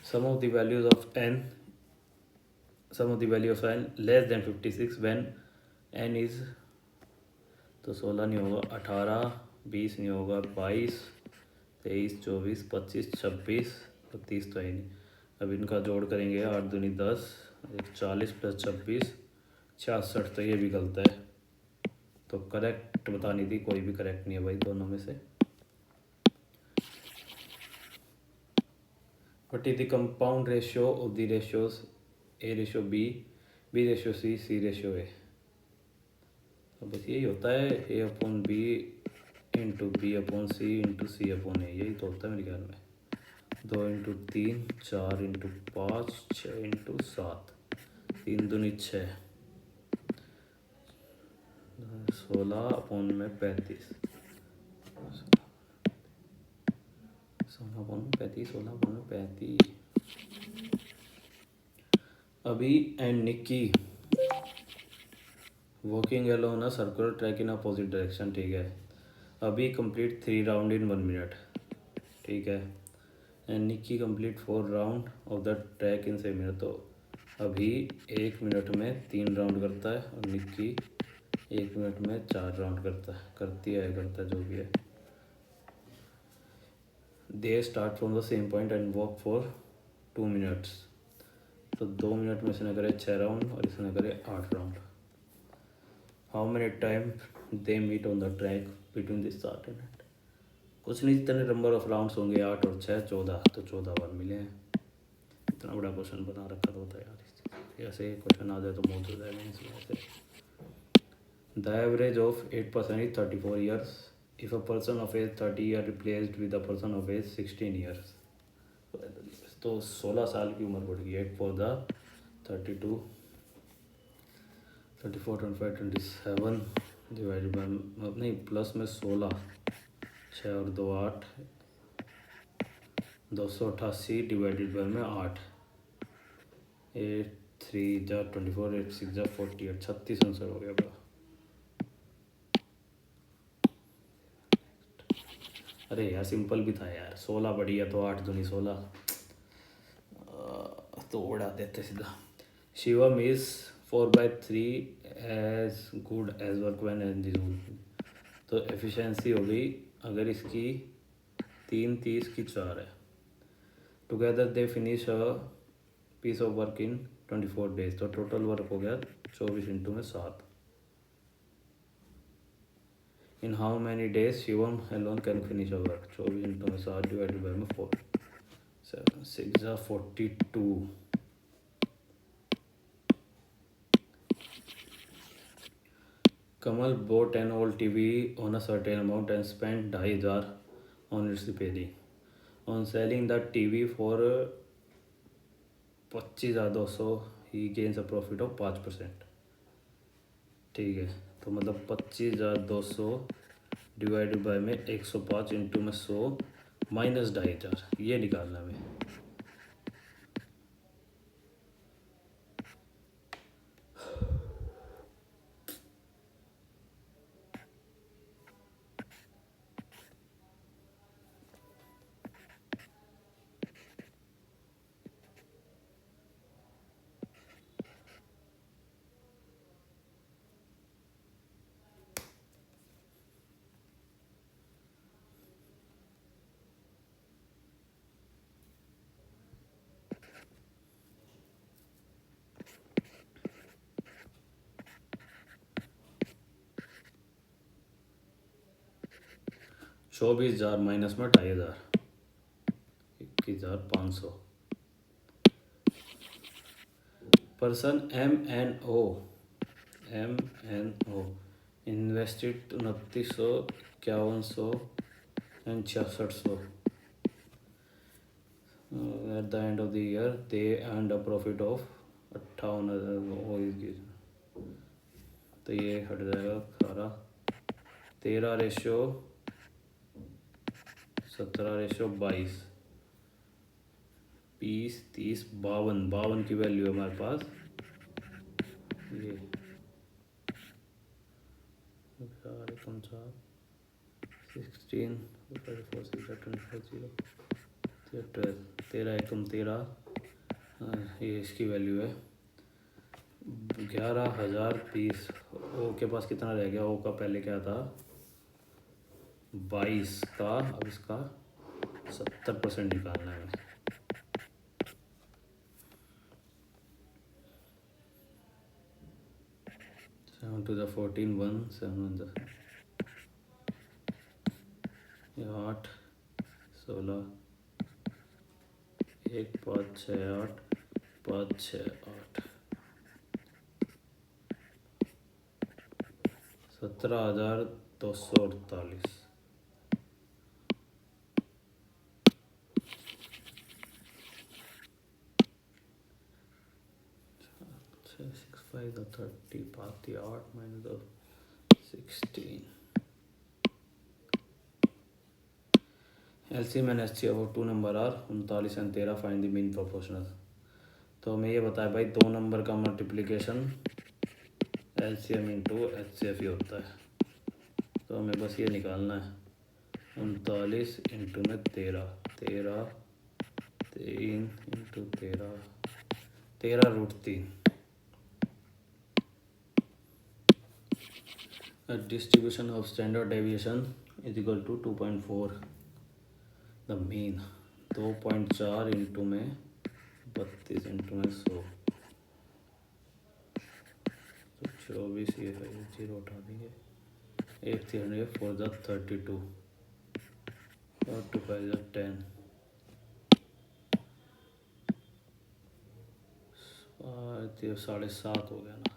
Sum of the values of n, sum of the value of n less than 56 when n is, तो 16 नहीं होगा, 18, 20 नहीं होगा, 22, 23, 24, 25, 26, 30 तो है नहीं। अब इनका जोड़ करेंगे, 8 दूनी 10, 40 + 26 66, तो ये भी गलत है। तो करेक्ट बतानी थी, कोई भी करेक्ट नहीं है भाई दोनों में से। What is the compound ratio of the ratios A/B, B/C, C/A। तो बस यही होता है, A/B into B/C into C/A, यही तो होता है मेरे ख्याल में। 2 × 3, 4 × 5, 6 × 7, 3 दूनी 6, 16/35, 16/35, 16/35। अभी and Nikki walking alone a circular track in opposite direction, ठीक है। अभी कंप्लीट 3 राउंड इन 1 मिनट, ठीक है। And Nikki complete 4 round of the track in 6 minute. तो अभी 1 मिनट में 3 राउंड करता है और निक्की 1 मिनट में 4 राउंड करता है, करता है जो भी है। They start from the same point and walk for 2 minutes. तो 2 मिनट में इसने करे 6 राउंड और इसने करे 8 round. How many time they meet on the track between the start and end. कुछ नहीं, जितने नंबर ऑफ राउंड्स होंगे 8 और 6 14, तो 14 बार मिले हैं। इतना बड़ा क्वेश्चन बना रखा तो होता है यार, ऐसे क्वेश्चन आ जाए तो मौत हो जाएगा इसमें से। The average of 8% is 34 years if a person of age 30 year replaced with a person of age 16 years. तो 16 साल की उम्र बढ़ गई। 8 for the 32, 34, 25, 27 डिवाइडेड बाय, नहीं प्लस में 16, 6 और 2 8, 288 डिवाइडेड बाय में 8, 8 3 जा 24, 8 6 जा 48, 36 आंसर हो गया बड़ा। अरे यार सिंपल भी था यार, 16 बढ़िया तो 8 दूनी 16, तो उड़ा देते सीधा। Shivam is 4/3 as good as work when as rule. तो एफिशिएंसी हो गई अगर इसकी 3 30 की 4 है। Together they finish a piece of work in 24 days. तो टोटल वर्क हो गया 24 इंटू में 7। In how many days Shivam alone can finish a work. 24 into में 7 डिवाइडेड बाय में 4, 7 6 42। Kamal bought an old TV on a certain amount and spent 2,500 on its repairing. On selling the TV for 25,200, he gains a profit of 5%. ठीक है, तो मतलब 25,200 divided by में 105 into में 100 minus 2,500, ये निकालना है। 24,000 माइनस में 2,500, 21,500। Person M N O invested 2900, 5100 and 6600। At the end of the year they earn a profit of 58,000। तो ये हट जाएगा 18, 13:17:22, 20, 30, 52 की वैल्यू है हमारे पास। ये 16, 13 ये इसकी वैल्यू है 11,020। ओ के पास कितना रह गया? ओ का पहले क्या था? 22 था, अब इसका 70% निकालना है। 7 to the 14, 1, 7 8, 16, 1, 5, 6, 8, 5, 6, 8, 17,248। 6, 5, 30, 8 minus 16। LCM and HCF of 2 number are 39 and 13, find the mean proportional. तो हमें ये बताया भाई 2 नंबर का मल्टीप्लिकेशन LCM इंटू HCF ही होता है। तो हमें बस ये निकालना है 39 इंटू में 13, 3 into 13√3। Distribution of standard deviation is equal to 2.4। The mean 2.4 into में 32 इंटू में 100, तो 24, ये है 0 उठा देंगे, 8 300 4 32 और 2 5 10, 7.5 हो गया ना।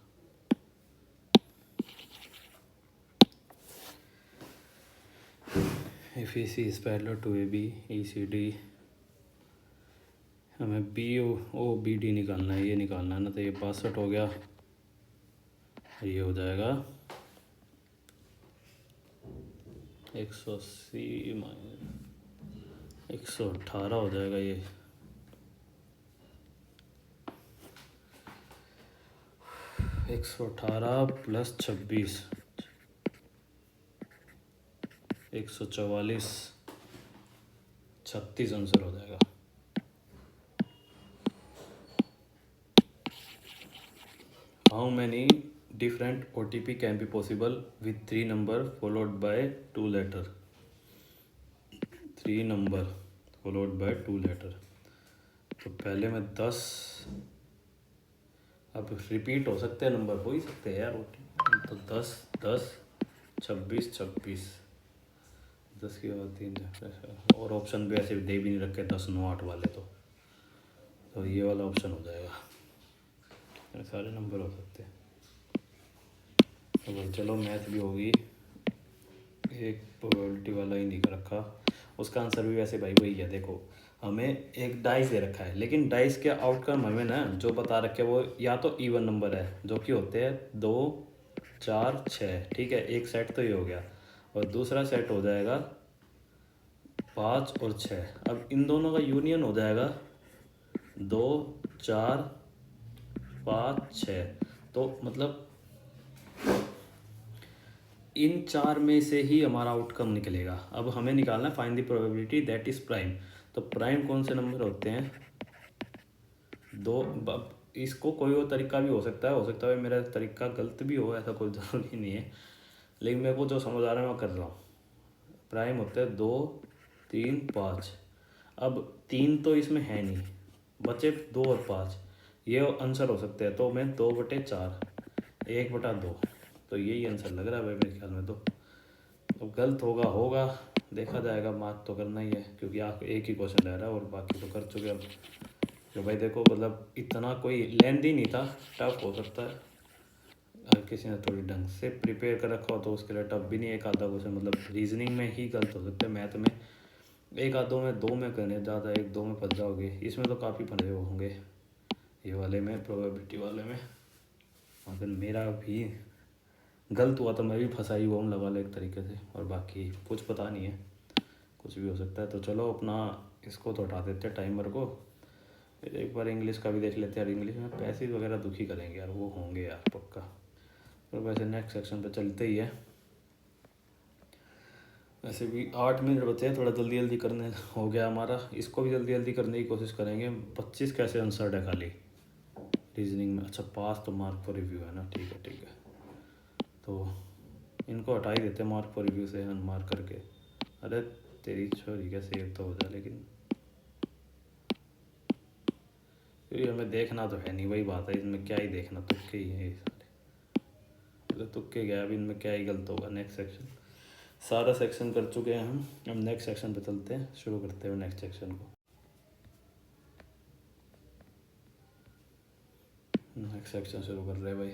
If AC is parallel to AB, ECD, हमें BOBD निकालना है, ये निकालना है ना। तो ये 62 हो गया, ये हो जाएगा 180 माइनस 118 हो जाएगा। ये 118 प्लस 26, 144, 36 आंसर हो जाएगा। How many different OTP can be possible with 3 number followed by 2 letter? 3 number followed by 2 letter. तो पहले में 10, अब रिपीट हो सकते हैं नंबर, हो ही सकते हैं यार OTP। तो 10, 10, 26, 26, 10 के बाद 3, और ऑप्शन भी ऐसे दे भी नहीं रखे 10, 9, 8 वाले। तो ये वाला ऑप्शन हो जाएगा, सारे नंबर हो सकते हैं। तो चलो मैथ भी होगी, एक प्रोबेबिलिटी वाला ही नहीं रखा, उसका आंसर भी वैसे भाई वही है। देखो हमें एक डाइस दे रखा है, लेकिन डाइस के आउटकम हमें ना जो बता रखे वो या तो इवन नंबर है जो कि होते हैं 2, 4, 6, ठीक है। एक सेट तो ये हो गया, और दूसरा सेट हो जाएगा 5 और 6। अब इन दोनों का यूनियन हो जाएगा 2, 4, 5, 6। तो मतलब इन 4 में से ही हमारा आउटकम निकलेगा। अब हमें निकालना है find the probability that is prime. तो प्राइम कौन से नंबर होते हैं? 2। इसको कोई और तरीका भी हो सकता है मेरा तरीका गलत भी हो, ऐसा कोई ज़रूरी नहीं है, लेकिन मेरे को जो समझ आ रहा है मैं कर रहा हूँ। प्राइम होते हैं 2, 3, 5। अब 3 तो इसमें है नहीं, बचे 2 और 5, ये आंसर हो सकते हैं। तो मैं 2/4, 1/2, तो यही आंसर लग रहा है भाई मेरे ख्याल में। तो गलत होगा देखा जाएगा, मार्क तो करना ही है क्योंकि आप एक ही क्वेश्चन रह रहा है और बाकी तो कर चुके अब। तो भाई देखो मतलब इतना कोई लेंदी नहीं था, टफ हो सकता है अगर किसी ने थोड़ी ढंग से प्रिपेयर कर रखा हो तो उसके लिए टफ भी नहीं। एक आधा क्वेश्चन मतलब रीजनिंग में ही गलत हो सकते हैं, मैथ में एक आधों में, दो में करने ज़्यादा, एक दो में फंस जाओगे, इसमें तो काफ़ी फंसे होंगे ये वाले में, प्रोबेबिलिटी वाले में। अगर मेरा भी गलत हुआ तो मैं भी फंसा ही हुआ हूँ लगा लो एक तरीके से, और बाकी कुछ पता नहीं है, कुछ भी हो सकता है। तो चलो अपना इसको तो हटा देते हैं टाइमर को, फिर एक बार इंग्लिश का भी देख लेते हैं यार। इंग्लिश में पैसेज वगैरह दुखी करेंगे यार, वो होंगे यार पक्का। तो वैसे नेक्स्ट सेक्शन पे चलते ही है। वैसे भी 8 मिनट बचे हैं, थोड़ा जल्दी जल्दी करने हो गया हमारा, इसको भी जल्दी जल्दी करने की कोशिश करेंगे। 25 कैसे आंसर है खाली रीजनिंग में। अच्छा पास तो मार्क फॉर रिव्यू है ना, ठीक है ठीक है। तो इनको हटा ही देते मार्क फॉर रिव्यू से, अनमार्क करके। अरे तेरी छोरी का सेव तो हो जाए, लेकिन फिर हमें देखना तो है नहीं, वही बात है, इसमें क्या ही देखना, तुक्के ही है ये सारे। तो तुक्के गया, अभी इनमें क्या ही गलत होगा। नेक्स्ट सेक्शन, सारा सेक्शन कर चुके हैं हम, अब नेक्स्ट सेक्शन पे चलते हैं, शुरू करते हैं नेक्स्ट सेक्शन को। नेक्स्ट सेक्शन शुरू कर रहे हैं भाई।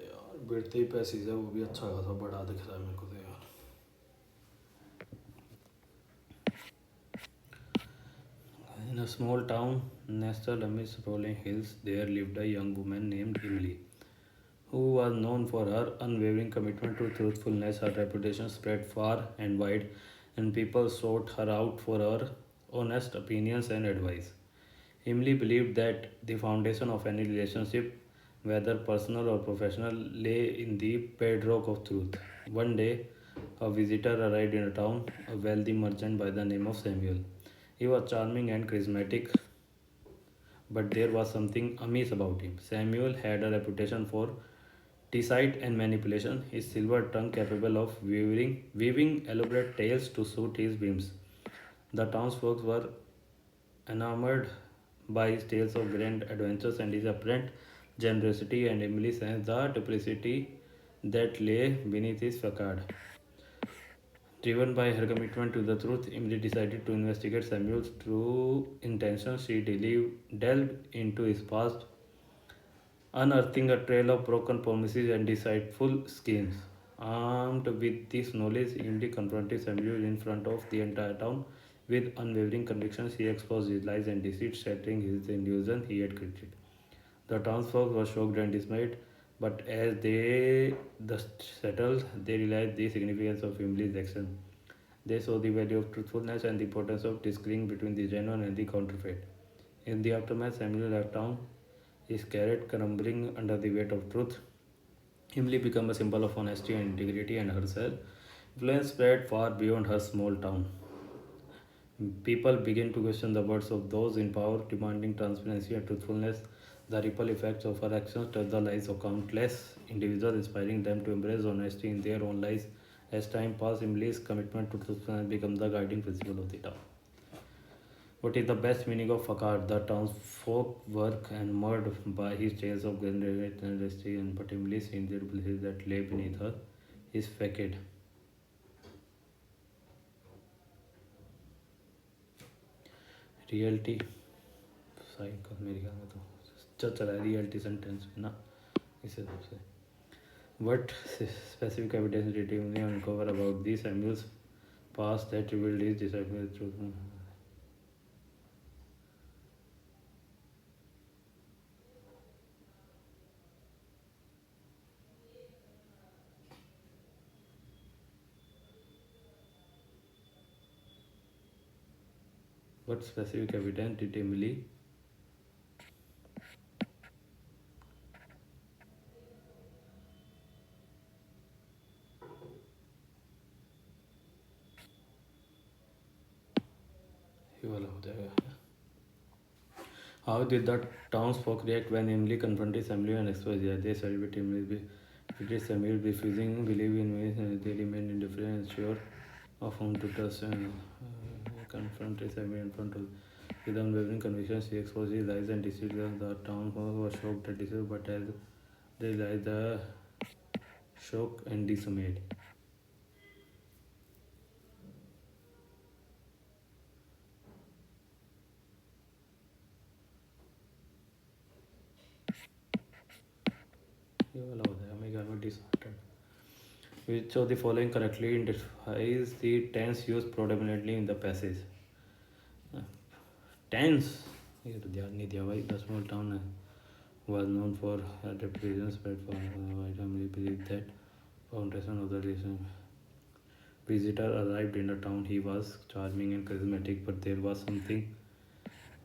यार बढ़ते ही पैसेज है, वो भी अच्छा खासा बड़ा दिख रहा है मेरे को तो यार। In a small town nestled amidst rolling hills, there lived a young woman named Emily, who was known for her unwavering commitment to truthfulness. Her reputation spread far and wide, and people sought her out for her honest opinions and advice. Emily believed that the foundation of any relationship, whether personal or professional, lay in the bedrock of truth. One day, a visitor arrived in a town, a wealthy merchant by the name of Samuel. He was charming and charismatic, but there was something amiss about him. Samuel had a reputation for deceit and manipulation, his silver tongue capable of weaving elaborate tales to suit his whims. The townsfolk were enamored by his tales of grand adventures and his apparent generosity, and Emily sensed the duplicity that lay beneath his facade. Driven by her commitment to the truth, Emily decided to investigate Samuel's true intentions. She delved into his past, unearthing a trail of broken promises and deceitful schemes. Armed with this knowledge, Emily confronted Samuel in front of the entire town. With unwavering conviction, she exposed his lies and deceit, shattering his illusion he had created. The townsfolk were shocked and dismayed, but as they thus settled, they realized the significance of Emily's action. They saw the value of truthfulness and the importance of discerning between the genuine and the counterfeit. In the aftermath, Samuel left town, his carrot crumbling under the weight of truth. Emily became a symbol of honesty and integrity, and her influence spread far beyond her small town. People began to question the words of those in power, demanding transparency and truthfulness. The ripple effects of her actions touched the lives of countless individuals, inspiring them to embrace honesty in their own lives. As time passed, Emily's commitment to truthfulness became the guiding principle of the town. What is the best meaning of Fakar? The townsfolk were enamored by his tales of grandeur and honesty, and but Emily seen the bliss that lay beneath her his facade. Reality side का मेरे ख्याल में तो चल रहा है reality sentence में ना, इस हिसाब से। What specific evidence did you uncover about the Samuel's past that revealed his disciple truth? What specific evidence did Emily ये वाला हो जाएगा। How did the townsfolk react when Emily confronted Samuel and exposed their they celebrated Emily did Samuel refusing believe in me they remained indifferent and sure of whom to trust and confronted Samuel in front of with unwavering conviction she exposed his lies and deceit. The townsfolk was shocked at this, but as they realized the shock and dismayed. ये वाला हो जाएगा, मैं घर में disheartened. Which of the following correctly identifies the tense used predominantly in the passage? Tense. ये तो ध्यान नहीं दिया भाई. The small town was known for repressions platform. I don't believe that foundation of the reason. Visitor arrived in the town. He was charming and charismatic, but there was something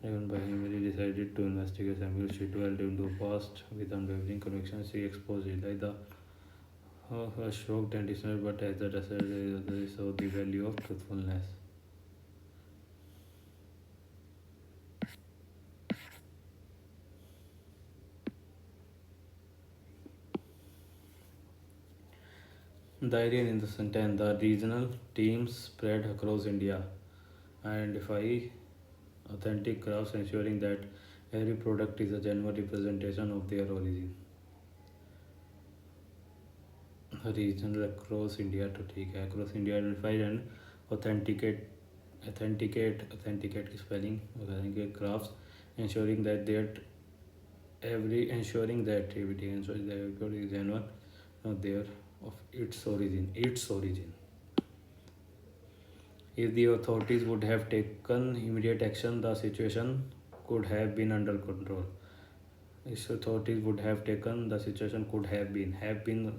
driven by him. He decided to investigate Samuel. She dwelled into past with unwavering conviction. She exposed Eli the was shocked and dismayed, but as the desert saw the value of truthfulness. The area in the sentence, the regional teams spread across India identify authentic crafts, ensuring that every product is a genuine representation of their origin. Regional across India to ठीक है, across India identified and authenticate authenticate की spelling authenticate crafts, ensuring that every ensuring that everybody is genuine there of its origin. If the authorities would have taken immediate action, the situation could have been under control. If authorities would have taken, the situation could have been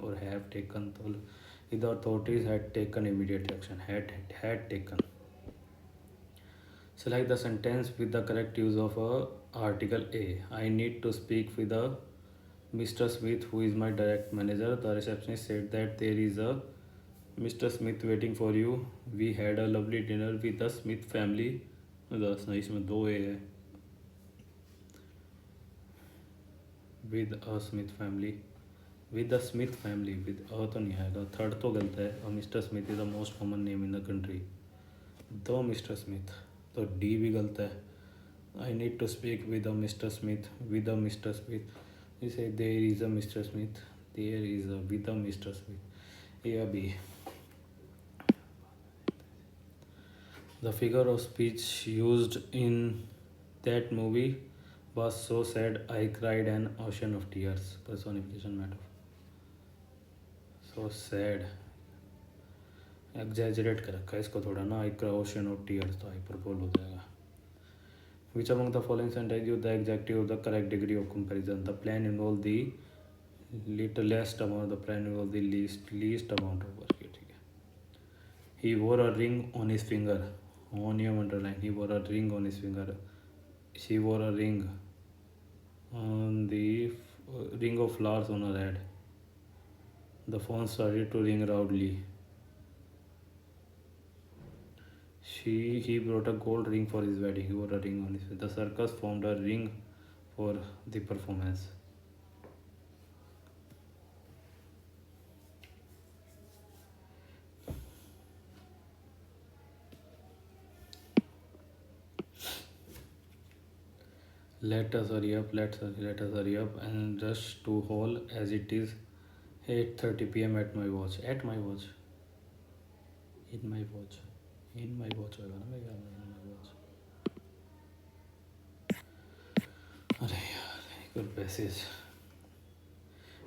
or have taken. If the authorities had taken immediate action, had taken. Select the sentence with the correct use of article A. I need to speak with a Mr. Smith, who is my direct manager. The receptionist said that there is a Mr. Smith waiting for you. We had a lovely dinner with the Smith family. बस नहीं, इसमें दो ए है. With a Smith family. With the Smith family. With a तो नहीं आएगा. Third तो गलत है. और Mr. Smith is the most common name in the country. दो Mr. Smith. तो D भी गलत है. I need to speak with a Mr. Smith. With a Mr. Smith. You say there is a Mr. Smith. There is a with a Mr. Smith. Yeah, B. The figure of speech used in that movie was so sad I cried an ocean of tears. Personification metaphor. So sad. Exaggerate कर रखा है इसको थोड़ा ना. I cry ocean of tears तो hyperbole हो जाएगा. Which among the following sentences use the adjective of the correct degree of comparison? The plan involved the littlest amount. The plan involved the least amount of work. ठीक है. He wore a ring on his finger. On your underline. He wore a ring on his finger. She wore a ring on the ring of flowers on her head. The phone started to ring loudly. He brought a gold ring for his wedding. He wore a ring on his finger. The circus formed a ring for the performance. Let us hurry up. Let us hurry up and rush to hall as it is 8:30 p.m. at my watch. At my watch. In my watch. In my watch होगा ना मेरा. In my watch. अरे यार, good passage.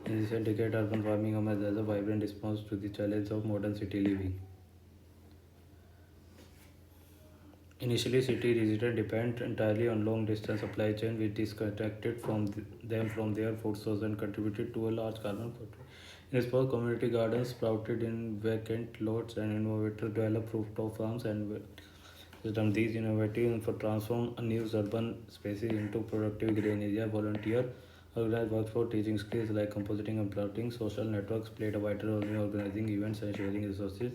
In this decade, urban farming emerged as a vibrant response to the challenge of modern city living. Initially, city residents depend entirely on long-distance supply chain, which disconnected them from their food source and contributed to a large carbon footprint. In response, community gardens sprouted in vacant lots, and innovators developed rooftop farms and system. These innovative info transform unused urban spaces into productive green area. Volunteer organized work for teaching skills like compositing and planting. Social networks played a vital role in organizing events and sharing resources,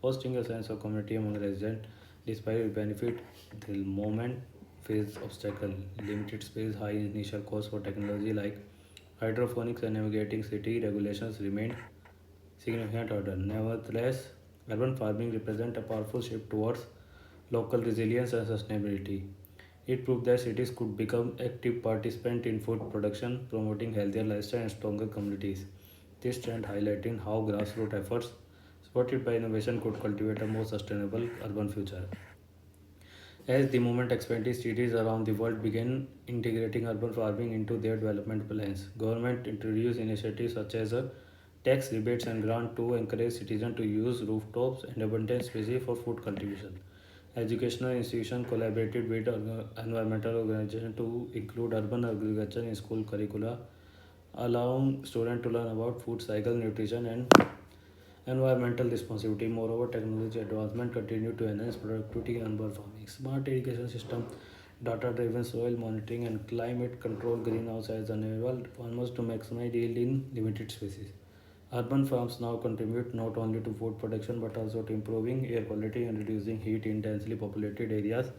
fostering a sense of community among residents. Despite its benefit, the movement faced obstacles, limited space, high initial costs for technology like hydroponics, and navigating city regulations remained significant hurdle. Nevertheless, urban farming represents a powerful shift towards local resilience and sustainability. It proved that cities could become active participants in food production, promoting healthier lifestyle and stronger communities. This trend highlighting how grassroots efforts supported by innovation could cultivate a more sustainable urban future. As the movement expanded, cities around the world began integrating urban farming into their development plans. Government introduced initiatives such as tax rebates and grant to encourage citizens to use rooftops and abundant spaces for food cultivation. Educational institutions collaborated with environmental organizations to include urban agriculture in school curricula, allowing students to learn about food cycle, nutrition, and environmental responsibility. Moreover, technology advancement continue to enhance productivity and urban farming. Smart irrigation system, data-driven soil monitoring, and climate control greenhouses enabled farmers to maximize yield in limited spaces. Urban farms now contribute not only to food production but also to improving air quality and reducing heat in densely populated areas.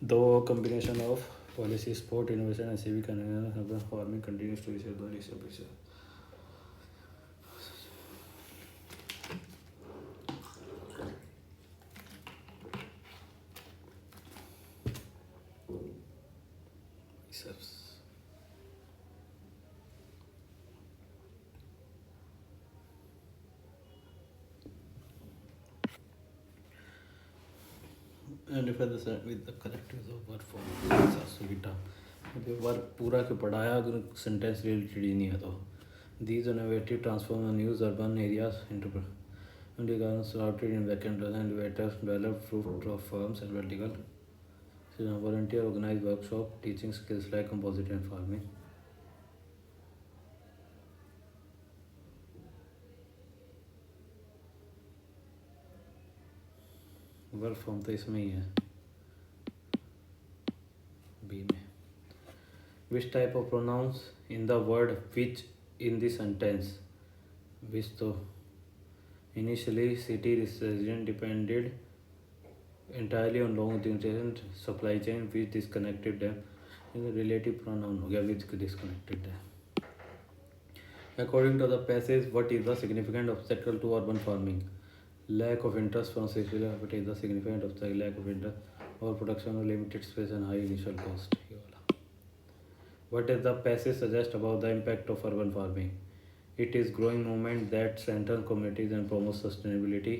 Though a combination of policy, sport, innovation, and civic and urban farming continues to reshape the picture. Biceps. And if I say with the correct use of verb form, सुविधा verb पूरा के पढ़ाया अगर sentence related ही नहीं है तो these innovative transform and use urban areas into gardens routed in vacant land and elevators developed fruit farms and vertical volunteer organized workshop teaching skills like composite and farming. Verb form तो इसमें ही है B में. Which type of pronouns in the word which in the sentence? Which तो initially city resident depended entirely on long distance supply chain which disconnected them. In the relative pronoun हो गया which disconnected them. According to the passage, what is the significant obstacle to urban farming? Lack of interest from city. What is the significant obstacle? Lack of interest, overproduction of limited space and high initial cost. What does the passage suggest about the impact of urban farming? It is growing movement that strengthens communities and promotes sustainability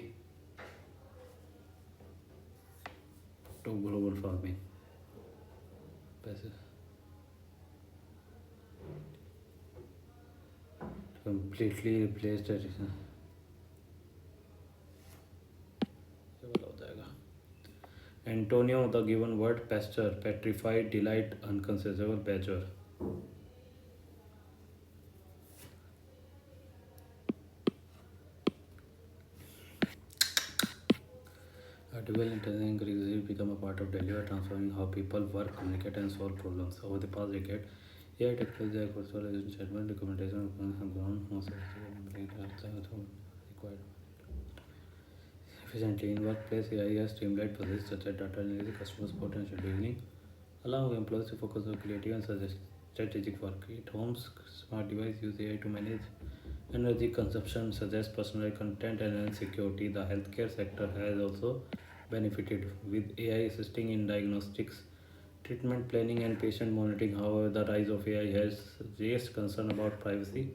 to global farming. Passage. Completely replaced tradition. Antonio, the given word pasture, petrified, delight, unconsensual, badger. Artificial intelligence increasingly become a part of daily life, transforming how people work, communicate, and solve problems. Over the past decade, AI technology like virtual agent, chatbot, recommendation have grown more sophisticated required efficiently. In workplace, AI has streamlined processes such as data analysis, customer support, and scheduling, allowing employees to focus on creative and strategic work. At homes, smart devices use AI to manage energy consumption, suggest personalized content, and enhance security. The healthcare sector has also benefited with AI assisting in diagnostics, treatment planning, and patient monitoring. However, the rise of AI has raised concern about privacy,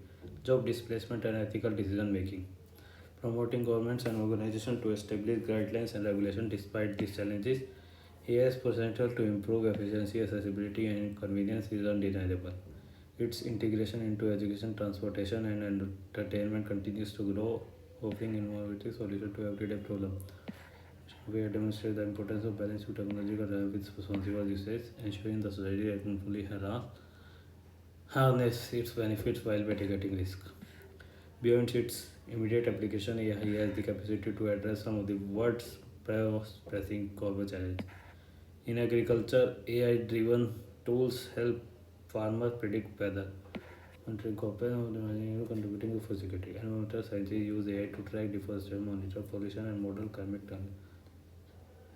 job displacement, and ethical decision making. Promoting governments and organizations to establish guidelines and regulations. Despite these challenges, AI's potential to improve efficiency, accessibility, and convenience is undeniable. Its integration into education, transportation, and entertainment continues to grow, offering innovative solutions to everyday problems. We have demonstrated the importance of balancing technological with responsible usage, ensuring the society can fully harness its benefits while mitigating risk. Beyond its immediate application, AI has the capacity to address some of the world's pressing corporate challenges. In agriculture, AI-driven tools help farmers predict weather, monitoring corporate contributing to food security. Environmental scientists use AI to track deforestation, monitor pollution, and model climate change.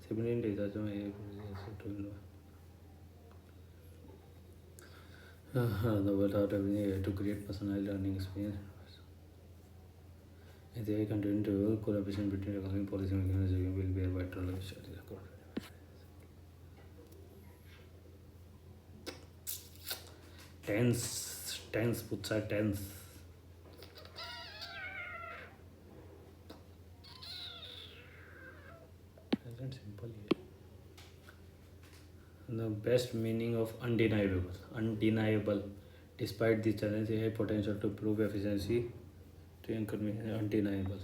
Similarly, data from AI the world out of AI to create personalized learning experience. As AI continue to evolve, collaboration between economic policy makers will be a vital strategy. Tense, tense, putsa tense. best meaning of undeniable. Undeniable. Despite this challenge, AI potential to improve efficiency to inconvenience undeniable.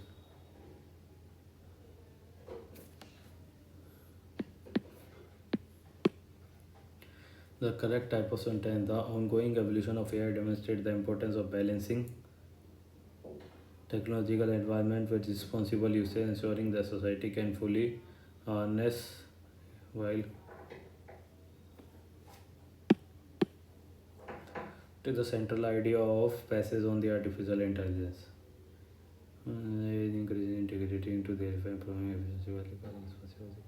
The correct type of sentence. The ongoing evolution of AI demonstrates the importance of balancing technological environment with responsible usage, ensuring that society can fully harness while to the central idea of passage on the artificial intelligence. Increasing integrity into their improving efficiency while responsibility.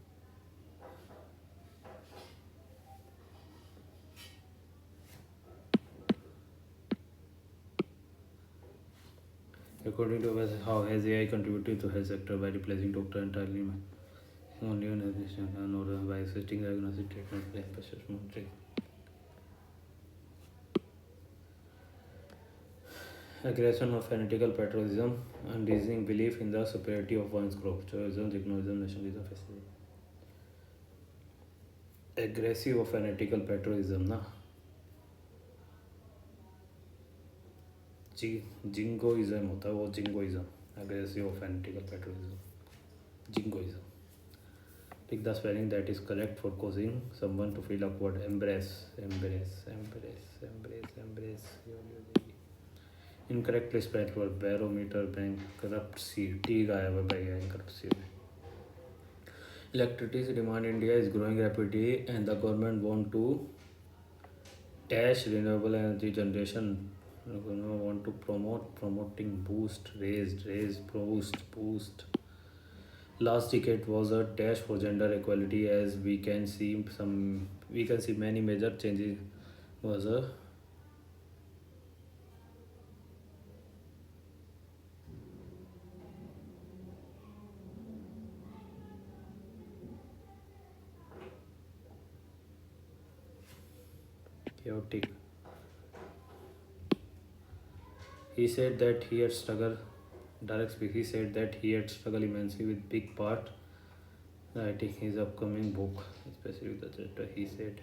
According to us, how has AI contributed to health sector by replacing doctor entirely? Only on addition and or by assisting diagnostic treatment plan process monitoring. Aggression of fanatical patriotism and reasoning belief in the superiority of one's group. Choicism, ignorism, nationalism, fascism. Aggressive or fanatical patriotism ना jingoism होता है वो jingoism aggressive or fanatical patriotism jingoism. Pick the spelling that is correct for causing someone to feel awkward. Embrace. Incorrectly spelled word barometer bankruptcy. T गायब है भाई bankruptcy में. Electricity demand in India is growing rapidly and the government want to dash renewable energy generation. Want to promoting boost boost. Last decade was a dash for gender equality as we can see many major changes was a chaotic. He said that he had struggled he said that he had struggled immensely with big part writing his upcoming book, especially with the chapter. He said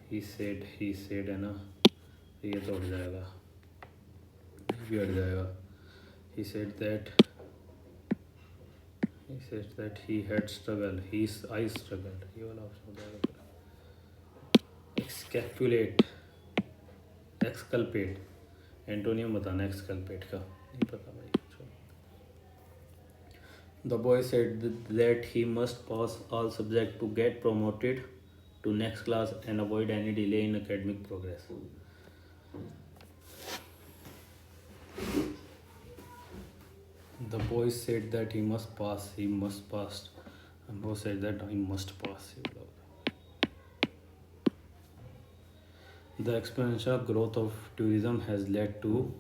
है ना ये तो उड़ जाएगा भी उड़ जाएगा. He said that he had struggled. I struggled. ये वाला ऑप्शन हो जाएगा. Exculpate. एंटोनियम बताना एक्सकल्पेट का नहीं पता भाई. The boy said that he must pass all subjects to get promoted to next class and avoid any delay in academic progress. The boy said that he must pass. And boy said that I must pass. The exponential growth of tourism has led to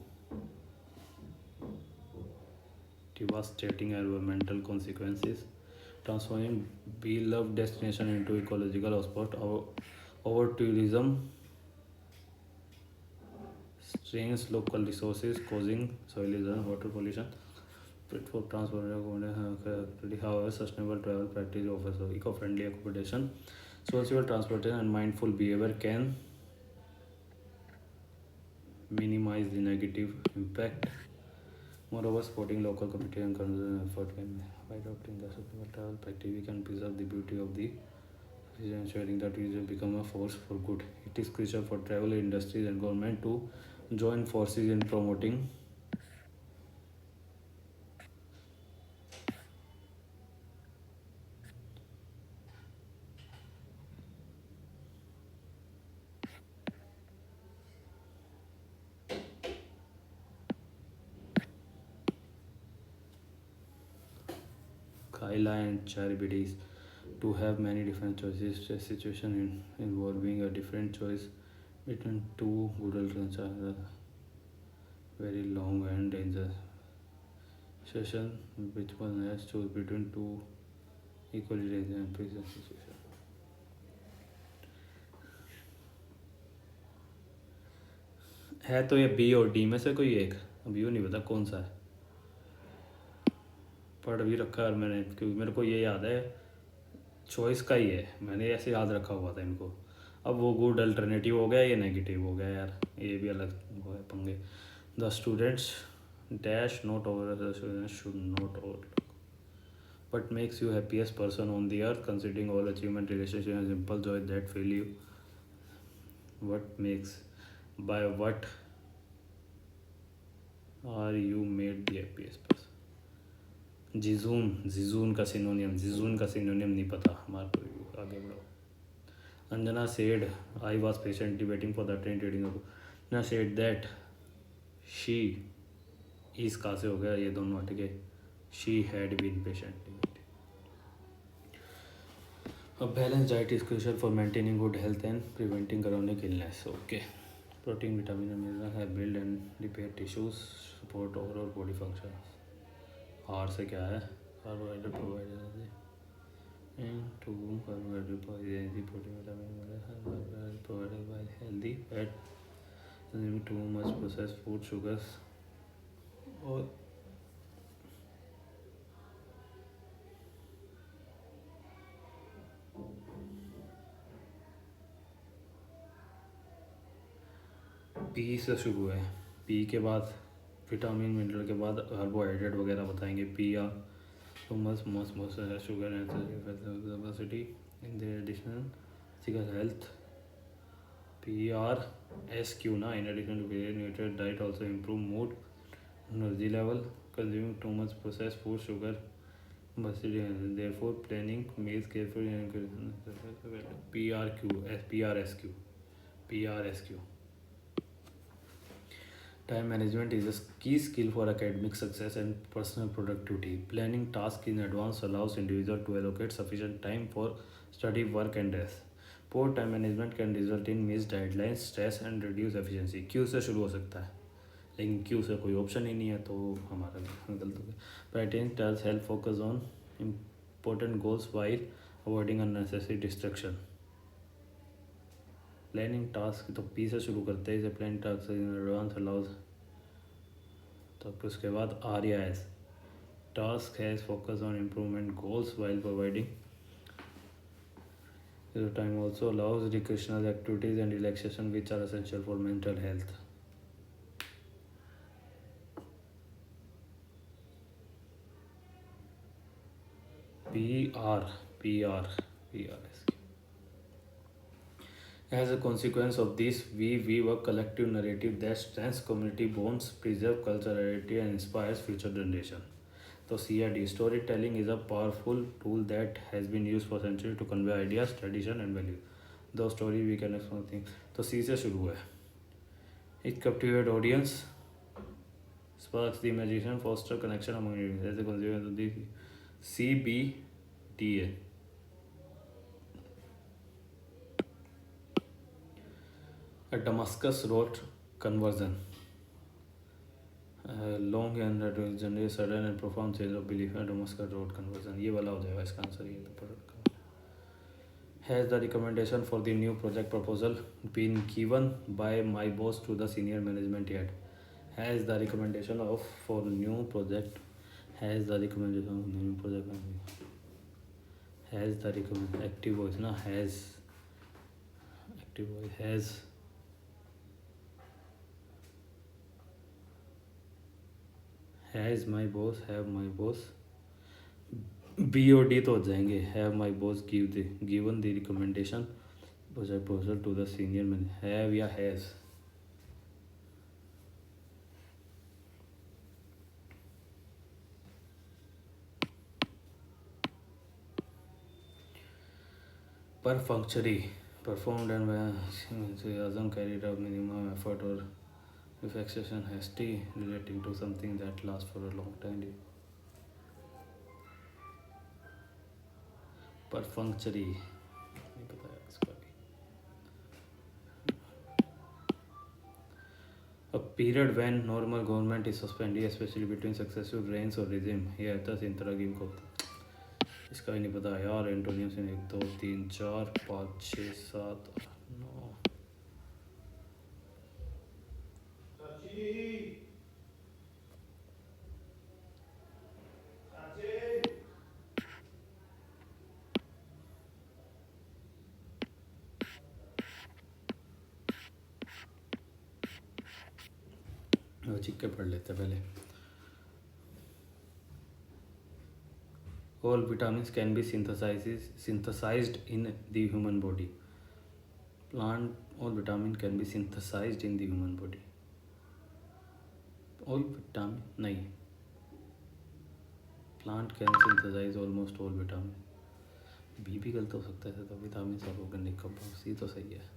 devastating environmental consequences, transforming beloved destination into ecological hotspot. Our tourism strains local resources, causing soil erosion, water pollution, for transport. However, sustainable travel practice offers eco-friendly accommodation, social transportation, and mindful behavior can minimize the negative impact. Moreover, supporting local community and conservation effort by adopting the sustainable travel practice, we can preserve the beauty of the ensuring that tourism become a force for good. It is crucial for travel industries and government to join forces in promoting Kaila and Charibides to have many different choices. A situation involving a different choice between two good alternatives are very long and dangerous. Session which one has choose between two equally dangerous and prison situation. है तो ये B और D में से कोई एक. अब यूँ नहीं पता कौन सा है. पढ़ भी रखा है मैंने क्योंकि मेरे को ये याद है चॉइस का ही है. मैंने ऐसे याद रखा हुआ था इनको. अब वो गुड अल्टरनेटिव हो गया, ये नेगेटिव हो गया यार, ये भी अलग वो है पंगे। The students dash note over the students should note over what makes you happiest person on the earth considering all achievement relationship and simple joy that fill you, what makes, by what are you made the happiest person? जिजून, जिजून का सिनोनियम, जिजून का सिनोनियम नहीं पता हमारे को, आगे बढ़ो। Anjana said I was patiently waiting for the train reading of Anjana said that she is कहाँ से हो गया ये दोनों हट गए, she had been patiently waiting. A balanced diet is crucial for maintaining good health and preventing chronic illness. Okay. Protein, vitamin, and mineral help build and repair tissues, support overall body function. R से क्या है? Carbohydrate provide energy. And to carbohydrate provide energy, protein, vitamin, mineral help provided by healthy fat. Consuming too much processed food, sugars, और P से शुरू है, P के बाद vitamin mineral के बाद कार्बोहाइड्रेट वगैरह बताएंगे। P R too much sugar and capacity in the additional physical health. P R S Q ना, in addition to nutrient diet also improve mood energy level consuming too much process food sugar therefore planning meals carefully and PRSQ. Time management is a key skill for academic success and personal productivity. Planning tasks in advance allows individual to allocate sufficient time for study, work, and rest. Poor time management can result in missed deadlines, stress, and reduced efficiency. Q से शुरू हो सकता है, लेकिन Q से कोई option ही नहीं है, तो हमारा गलत हो गया। Writing does help focus on important goals while avoiding unnecessary distraction. Planning task तो पी से शुरू करते हैं, इसे planning task in advance allows, तो फिर उसके बाद आर या S task has focus on improvement goals while providing time also allows recreational activities and relaxation which are essential for mental health. PRS. As a consequence of this, we weave a collective narrative that strengthens community bonds, preserves cultural identity, and inspires future generation. So CRD, storytelling is a powerful tool that has been used for centuries to convey ideas, tradition, and values. The story we can explore things. तो C से शुरू है. It captivates audience, sparks the imagination, foster connection among individuals. As a consequence of this, CBTA. A Damascus Road conversion. Long and generally sudden and profound change of belief and Damascus Road conversion. ये वाला हो जाएगा इसका answer, ये तो Has the recommendation for the new project proposal been given by my boss to the senior management yet? Has the recommendation of for new project, has the recommendation of new project, has the recommend active voice ना, has active voice has my boss, have my boss, BOD तो हो जाएंगे, have my boss given the recommendation project proposal to the senior man, have या has. Perfunctory, performed and enthusiasm carried out minimum effort or relaxation hasty relating to something that lasts for a long time. Perfunctory नहीं पता यार इसका भी. A period when normal government is suspended, especially between successive reigns or regime. ये आता है इंतरागिम को, इसका ही नहीं पता यार. एंटोनियम से 1 2 3 4 5 6 7 9. लिख के पढ़ लेते पहले। All vitamins can be synthesized in the human body. All vitamin can be synthesized in the human body. All vitamin नहीं, plant can synthesize almost all vitamin. B भी गलत हो सकता है, तो विटामिन सब ऑर्गेनिक कंपाउंड, सी तो सही है।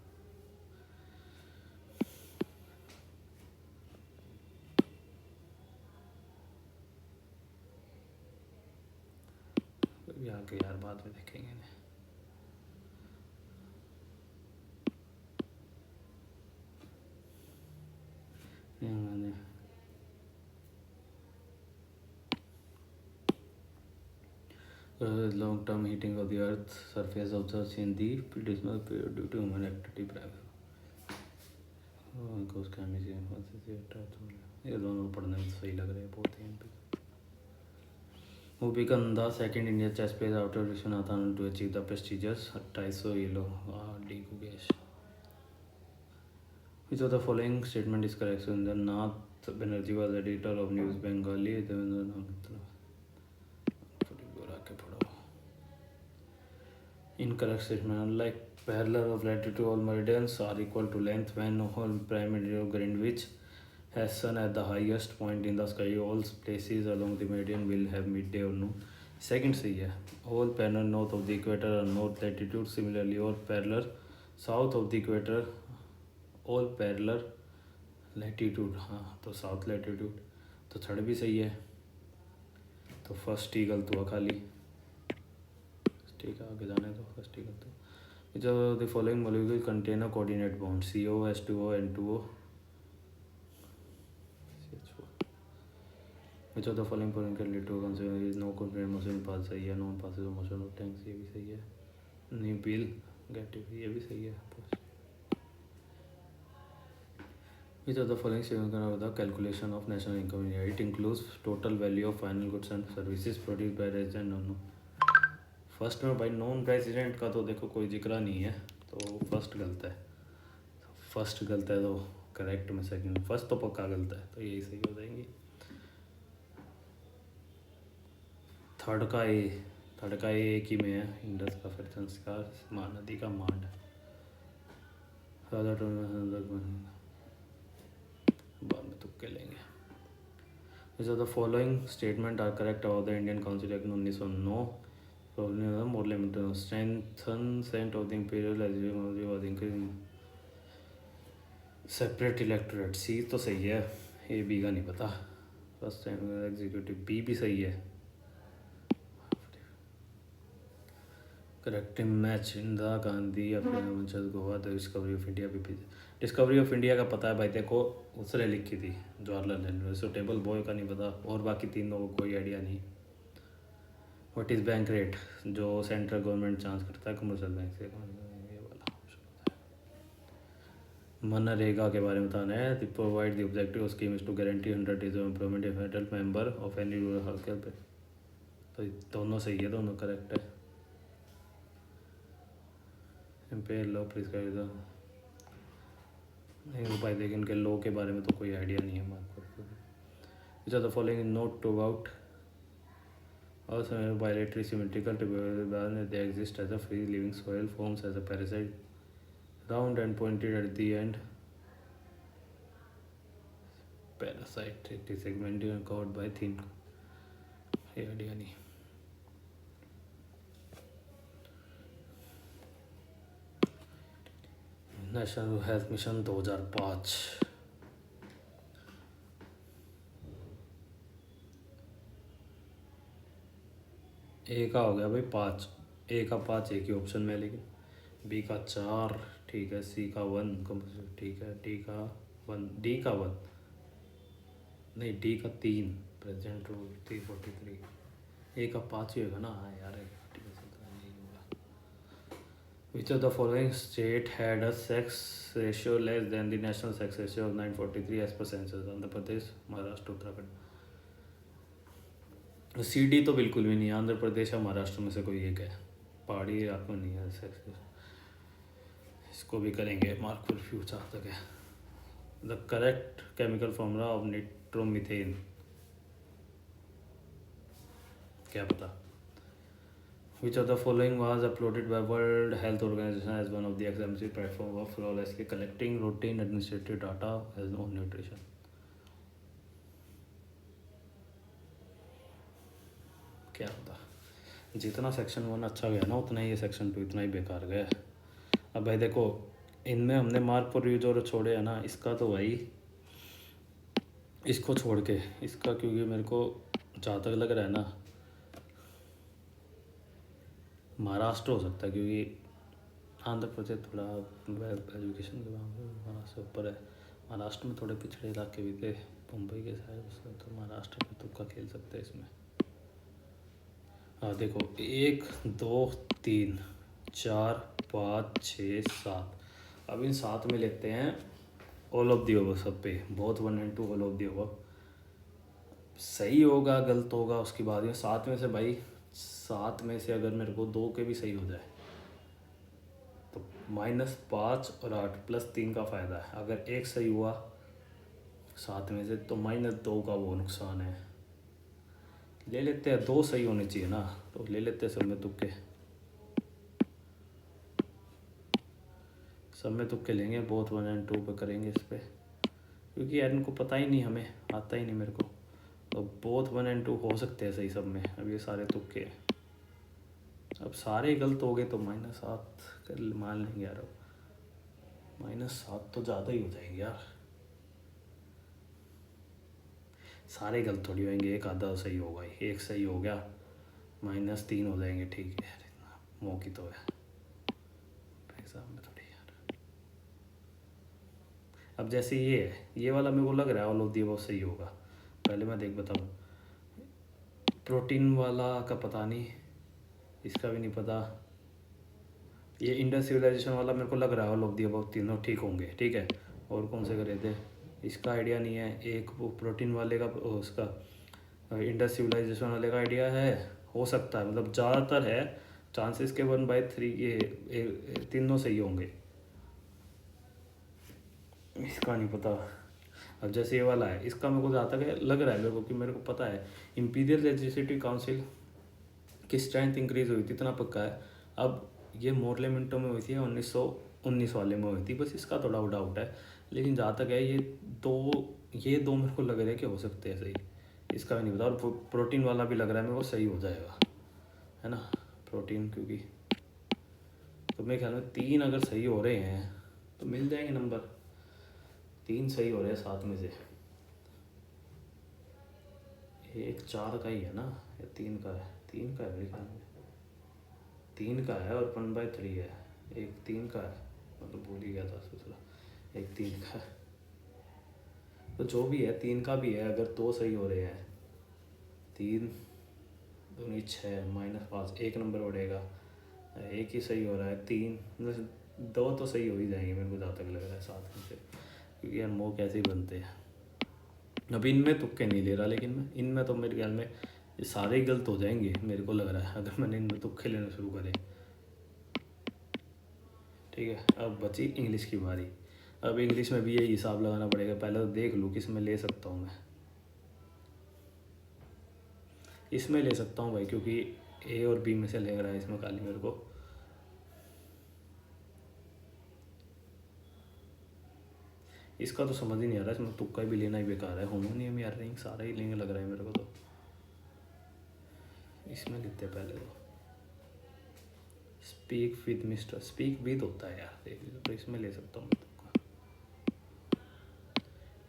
आगे यार बाद में देखेंगे। Long term heating of the earth's surface observed in the predismal period due to human activity ये दोनों पढ़ने में सही लग रहे हैं बहुत ही। Who became the second Indian chess player after Viswanathan to achieve the prestigious Taiso Yellow D. Gugesh? Which of the following statement is correct? So, Nath Banerjee was editor of News Bengali. Incorrect statement. Unlike parallel of latitude, all meridians are equal to length. When all prime meridian of Greenwich has sun at the highest point in the sky, all places along the meridian will have midday or noon. Second सही है। All parallel north of the equator are north latitude. Similarly, all parallel south of the equator, all parallel latitude, हाँ तो south latitude, तो third भी सही है। तो first ही गलत हुआ खाली, ठीक है आगे जाने दो। फर्स्ट ही गलत हुआ। Which of the following molecules contain a coordinate bond? CO, H2O, N2O. Which of the following point can lead to consider is no confined motion path? सही है। Non passive motion of tanks, ये भी सही है। नीबिल गैटिव, ये भी सही है। Which of the following statements are the calculation of national income in India? It includes total value of final goods and services produced by resident or no? First में भाई नॉन रेजिडेंट का तो देखो कोई जिक्र नहीं है, तो फर्स्ट गलत है। फर्स्ट गलत है तो करेक्ट में सेकंड, फर्स्ट तो पक्का गलत है, तो यही सही हो जाएंगी। थर्ड का ए एक ही में है। इंडस का फिर संस्कार, महानदी का मांड, बाद में तुक्के लेंगे। Which of the following statement are correct about the Indian Council Act 1909? More limited strength of the imperial legislature was increasing separate electorate. सी तो सही है, ए बी का नहीं पता। फर्स्ट टाइम एग्जीक्यूटिव, बी भी सही है। करेक्ट मैच इंदिरा गांधी अपने Goa the discovery of India भी। डिस्कवरी ऑफ इंडिया का पता है भाई, देखो उसने लिखी थी जवाहरलाल नेहरू। सुटेबल बॉय का नहीं पता, और बाकी तीनों को कोई आइडिया नहीं। व्हाट इज़ बैंक रेट, जो सेंट्रल गवर्नमेंट चार्ज करता है कमर्शियल बैंक से, ये वाला। मनरेगा के बारे में बताना है। Provide the objective scheme is to guarantee 100 days of employment if adult member of any rural health care. तो दोनों सही है, दोनों करेक्ट है। एम्पेयर लॉ प्रिस्क्राइब नहीं भाई, लेकिन इनके लॉ के बारे में तो कोई आइडिया नहीं है हमारे को। Which are the following note to about also bilaterally symmetrical to they exist as a free living soil, forms as a parasite, round and pointed at the end. Parasite, it is segmented and covered by thin, ये idea नहीं। National health mission 2005। ए का हो गया भाई 5, ए का 5 एक ही option में, लेकिन बी का 4 ठीक है, सी का 1 ठीक है, डी का 1 नहीं, डी का 3 प्रेजेंट रूल 343, ए का 5 ही होगा ना। हाँ यार Which of the following state had a sex ratio less than the national sex ratio of 943 as per census? Andhra Pradesh, Maharashtra, Uttarakhand. CD तो बिल्कुल भी नहीं है। आंध्र प्रदेश या महाराष्ट्र में से कोई एक है। पहाड़ी इलाकों में नहीं है सेक्स रेशियो। इसको भी करेंगे मार्क फॉर फ्यूचर तक है। The correct chemical formula of electromethane, क्या पता। Which of the following was uploaded by World Health Organization as one of the exemplary platform of flawlessly collecting routine administrative data as on nutrition? क्या पता। जितना section 1 अच्छा गया ना उतना ही ये सेक्शन 2 इतना ही बेकार गया। अब भाई देखो, इनमें हमने मार्क फॉर यूज और छोड़े है ना, इसका तो भाई इसको छोड़ के इसका, क्योंकि मेरे को जहाँ तक लग रहा है ना महाराष्ट्र हो सकता है, क्योंकि आंध्र प्रदेश थोड़ा एजुकेशन के मामले में महाराष्ट्र ऊपर है। महाराष्ट्र में थोड़े पिछड़े इलाके भी थे, मुंबई के साइड से, तो महाराष्ट्र में तुक्का खेल सकते हैं इसमें। हाँ देखो, 1 2 3 4 5 6 7, अब इन 7 में लेते हैं ऑल ऑफ दी ओवर सब पे, both 1 and 2 all of the over. सही होगा गलत होगा उसकी बात है। 7 में से भाई 7 में से अगर मेरे को 2 के भी सही हो जाए तो -5 और 8 +3 का फ़ायदा है। अगर एक सही हुआ 7 में से तो -2 का वो नुकसान है। ले लेते हैं, 2 सही होने चाहिए ना, तो ले लेते हैं सब में तुक्के, सब में तुक्के लेंगे, बोथ 1 and 2 पे करेंगे इस पे, क्योंकि यार इनको पता ही नहीं, हमें आता ही नहीं मेरे को, तो बोथ 1 and 2 हो सकते हैं सही सब में। अब ये सारे तुक्के, अब सारे गलत हो गए तो -7 कर मान लेंगे यार। अब -7 तो ज़्यादा ही हो जाएंगे यार, सारे गलत थोड़ी होंगे, एक आधा सही होगा ही, एक सही हो गया -3 हो जाएंगे, ठीक है यार, इतना मौकी तो है एग्जाम में थोड़ी यार। अब जैसे ये है, ये वाला मेरे को लग रहा है ऑल ऑफ दी अबव सही होगा। पहले मैं देख बताऊँ, प्रोटीन वाला का पता नहीं, इसका भी नहीं पता। ये इंडस सिविलाइजेशन वाला मेरे को लग रहा है ऑल ऑफ दी अबव तीनों ठीक होंगे, ठीक है। और कौन से करे थे इसका आइडिया नहीं है। एक वो प्रोटीन वाले का, उसका इंडस सिविलाइजेशन वाले का आइडिया है, हो सकता है, मतलब ज़्यादातर है चांसेस के 1/3 ये तीनों सही होंगे, इसका नहीं पता। अब जैसे ये वाला है, इसका मेरे को जहाँ तक लग रहा है मेरे को, कि मेरे को पता है इंपीरियल लेजिस्लेटिव काउंसिल की स्ट्रेंथ इंक्रीज हुई थी, इतना पक्का है। अब ये मोर्लेमेंटो में हुई थी, 1919 वाले में हुई थी, बस इसका थोड़ा डाउट है। लेकिन जहाँ तक है ये दो मेरे को लग रहा है कि हो सकते हैं सही, इसका भी नहीं पता। और प्रोटीन वाला भी लग रहा है मेरे को सही हो जाएगा, है ना, प्रोटीन, क्योंकि तो मेरे ख्याल में 3 अगर सही हो रहे हैं तो मिल जाएंगे नंबर। 3 सही हो रहे हैं 7 में से, एक 4 का ही है ना, या 3 का है, 3 का है मेरे ख्याल में, 3 का है और 1/3 है, एक 3 का है, मतलब भूल ही गया था दूसरा, एक 3 का है। तो जो भी है 3 का भी है, अगर 2 सही हो रहे हैं, 3 दूनी 6 -5 1 नंबर बढ़ेगा, एक ही सही हो रहा है, 3 2 तो सही हो ही जाएंगे मेरे को जहाँ तक लग रहा है 7 में से, क्योंकि यार मो कैसे ही बनते हैं। अब इनमें तुक्के नहीं ले रहा, लेकिन मैं इनमें तो मेरे ख्याल में ये सारे ही गलत हो जाएंगे मेरे को लग रहा है, अगर मैंने इनमें तुक्के लेना शुरू करे। ठीक है, अब बची इंग्लिश की बारी। अब इंग्लिश में भी यही हिसाब लगाना पड़ेगा, पहले तो देख लूँ किस में ले सकता हूँ मैं। इसमें ले सकता हूँ भाई, क्योंकि ए और बी में से लग रहा है इसमें खाली मेरे को। इसका तो समझ ही नहीं आ रहा, इसमें तुक्का भी लेना ही बेकार है, होमोनियम या रिंग सारा ही लेंगे लग रहा है मेरे को। तो इसमें लेते हैं पहले तो, speak with mister, speak with होता है यार, देख लीजिए, तो इसमें ले सकता हूँ मैं तुक्का,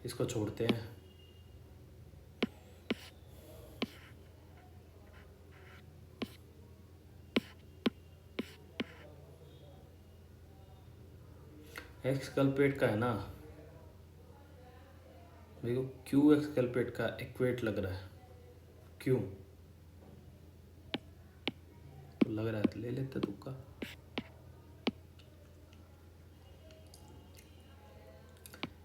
इसको छोड़ते हैं। एक्सकल्पेट का है ना, मेरे को क्यू एक्सकल्पेट का इक्वेट लग रहा है, क्यों तो लग रहा है, तो ले लेते तुक्का।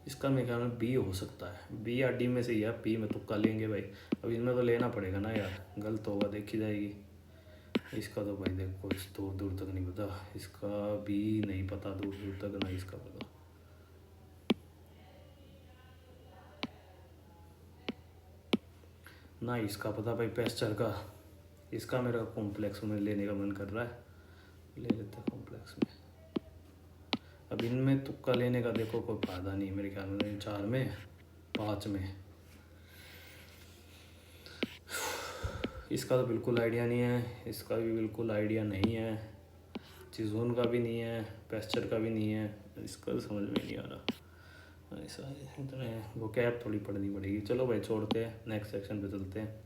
इसका मेरे ख्याल में बी हो सकता है, बी या डी में से, या बी में तुक्का लेंगे भाई। अब इनमें तो लेना पड़ेगा ना यार, गलत होगा देखी जाएगी। इसका तो भाई देखो दूर दूर तक नहीं पता, इसका भी नहीं पता दूर दूर तक, ना इसका पता। ना इसका पता भाई पेस्चर का। इसका मेरा कॉम्प्लेक्स में लेने का मन कर रहा है, ले लेते हैं कॉम्प्लेक्स में। अब इनमें तुक्का लेने का देखो कोई फ़ायदा नहीं मेरे ख्याल में, इन 4 में 5 में। इसका तो बिल्कुल आइडिया नहीं है, इसका भी बिल्कुल आइडिया नहीं है, चिजून का भी नहीं है, पेस्चर का भी नहीं है, इसका तो समझ में नहीं आ रहा। ऐसा इतने वो कैब थोड़ी पढ़नी पड़ेगी। चलो भाई छोड़ते हैं, नेक्स्ट सेक्शन पे चलते हैं।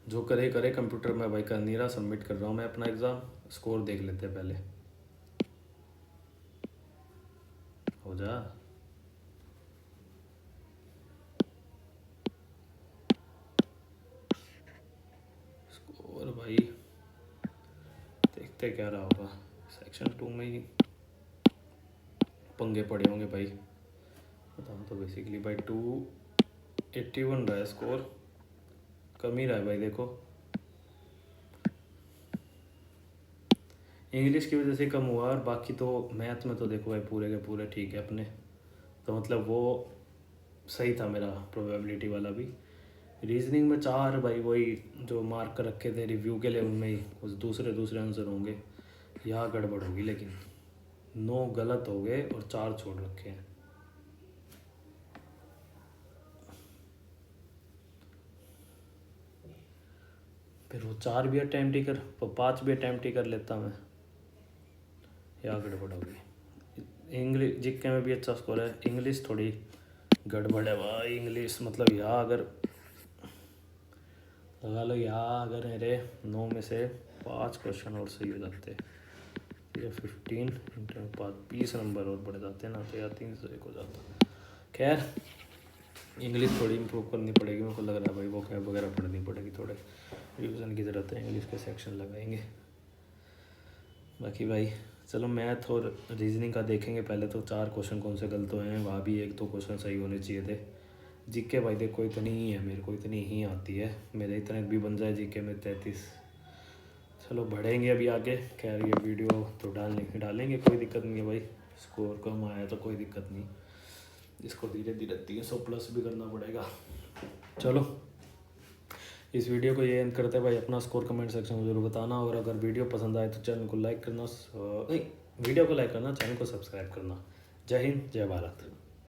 जो करे करे, कंप्यूटर में भाई कर नहीं रहा, सबमिट कर रहा हूँ मैं अपना एग्ज़ाम। स्कोर देख लेते हैं पहले, हो जा। स्कोर भाई देखते क्या रहा होगा। सेक्शन 2 में ही पंगे पड़े होंगे भाई, बताओ तो बेसिकली भाई 281 रहा है स्कोर, कम ही रहा है भाई। देखो इंग्लिश की वजह से कम हुआ, और बाकी तो मैथ में तो देखो भाई पूरे के पूरे ठीक है अपने, तो मतलब वो सही था मेरा प्रोबेबिलिटी वाला भी। रीजनिंग में 4 भाई, वही जो मार्क रखे थे रिव्यू के लिए उनमें ही कुछ दूसरे आंसर होंगे। यहाँ गड़बड़ होगी, लेकिन 9 गलत हो गए और 4 छोड़ रखे हैं। फिर वो 4 भी अटैम्प्ट ही कर, 5 भी अटैम्प्ट ही कर लेता मैं। यहाँ गड़बड़ होगी। इंग्लिश जीके में भी अच्छा स्कोर है, इंग्लिश थोड़ी गड़बड़ है भाई। इंग्लिश मतलब यहाँ अगर लगा लो, यहाँ अगर मेरे 9 में से 5 क्वेश्चन और सही हो जाते, ये 15 इंटू 5 20 नंबर और बढ़ जाते ना, तो या 3 से 1 हो जाता। खैर इंग्लिश थोड़ी इम्प्रूव करनी पड़ेगी, मेरे को लग रहा है भाई। वो कैब वगैरह पढ़नी पड़ेगी, थोड़े रिविज़न की ज़रूरत है, इंग्लिश के सेक्शन लगाएंगे। बाकी भाई चलो मैथ और रीजनिंग का देखेंगे पहले। तो 4 क्वेश्चन कौन से गलत हुए हैं, वहाँ भी 1-2 क्वेश्चन सही होने चाहिए थे। जीके भाई देखो इतनी ही है, मेरे को इतनी ही आती है, मेरे इतने भी बन जाए जीके में 33। चलो बढ़ेंगे अभी आगे। खैर ये वीडियो तो डालेंगे, कोई दिक्कत नहीं है भाई। स्कोर कम आया तो कोई दिक्कत नहीं, इसको धीरे धीरे 300 प्लस भी करना पड़ेगा। चलो इस वीडियो को ये एंड करते हैं भाई। अपना स्कोर कमेंट सेक्शन में ज़रूर बताना, और अगर वीडियो पसंद आए तो चैनल को लाइक करना, नहीं वीडियो को लाइक करना, चैनल को सब्सक्राइब करना। जय हिंद, जय भारत।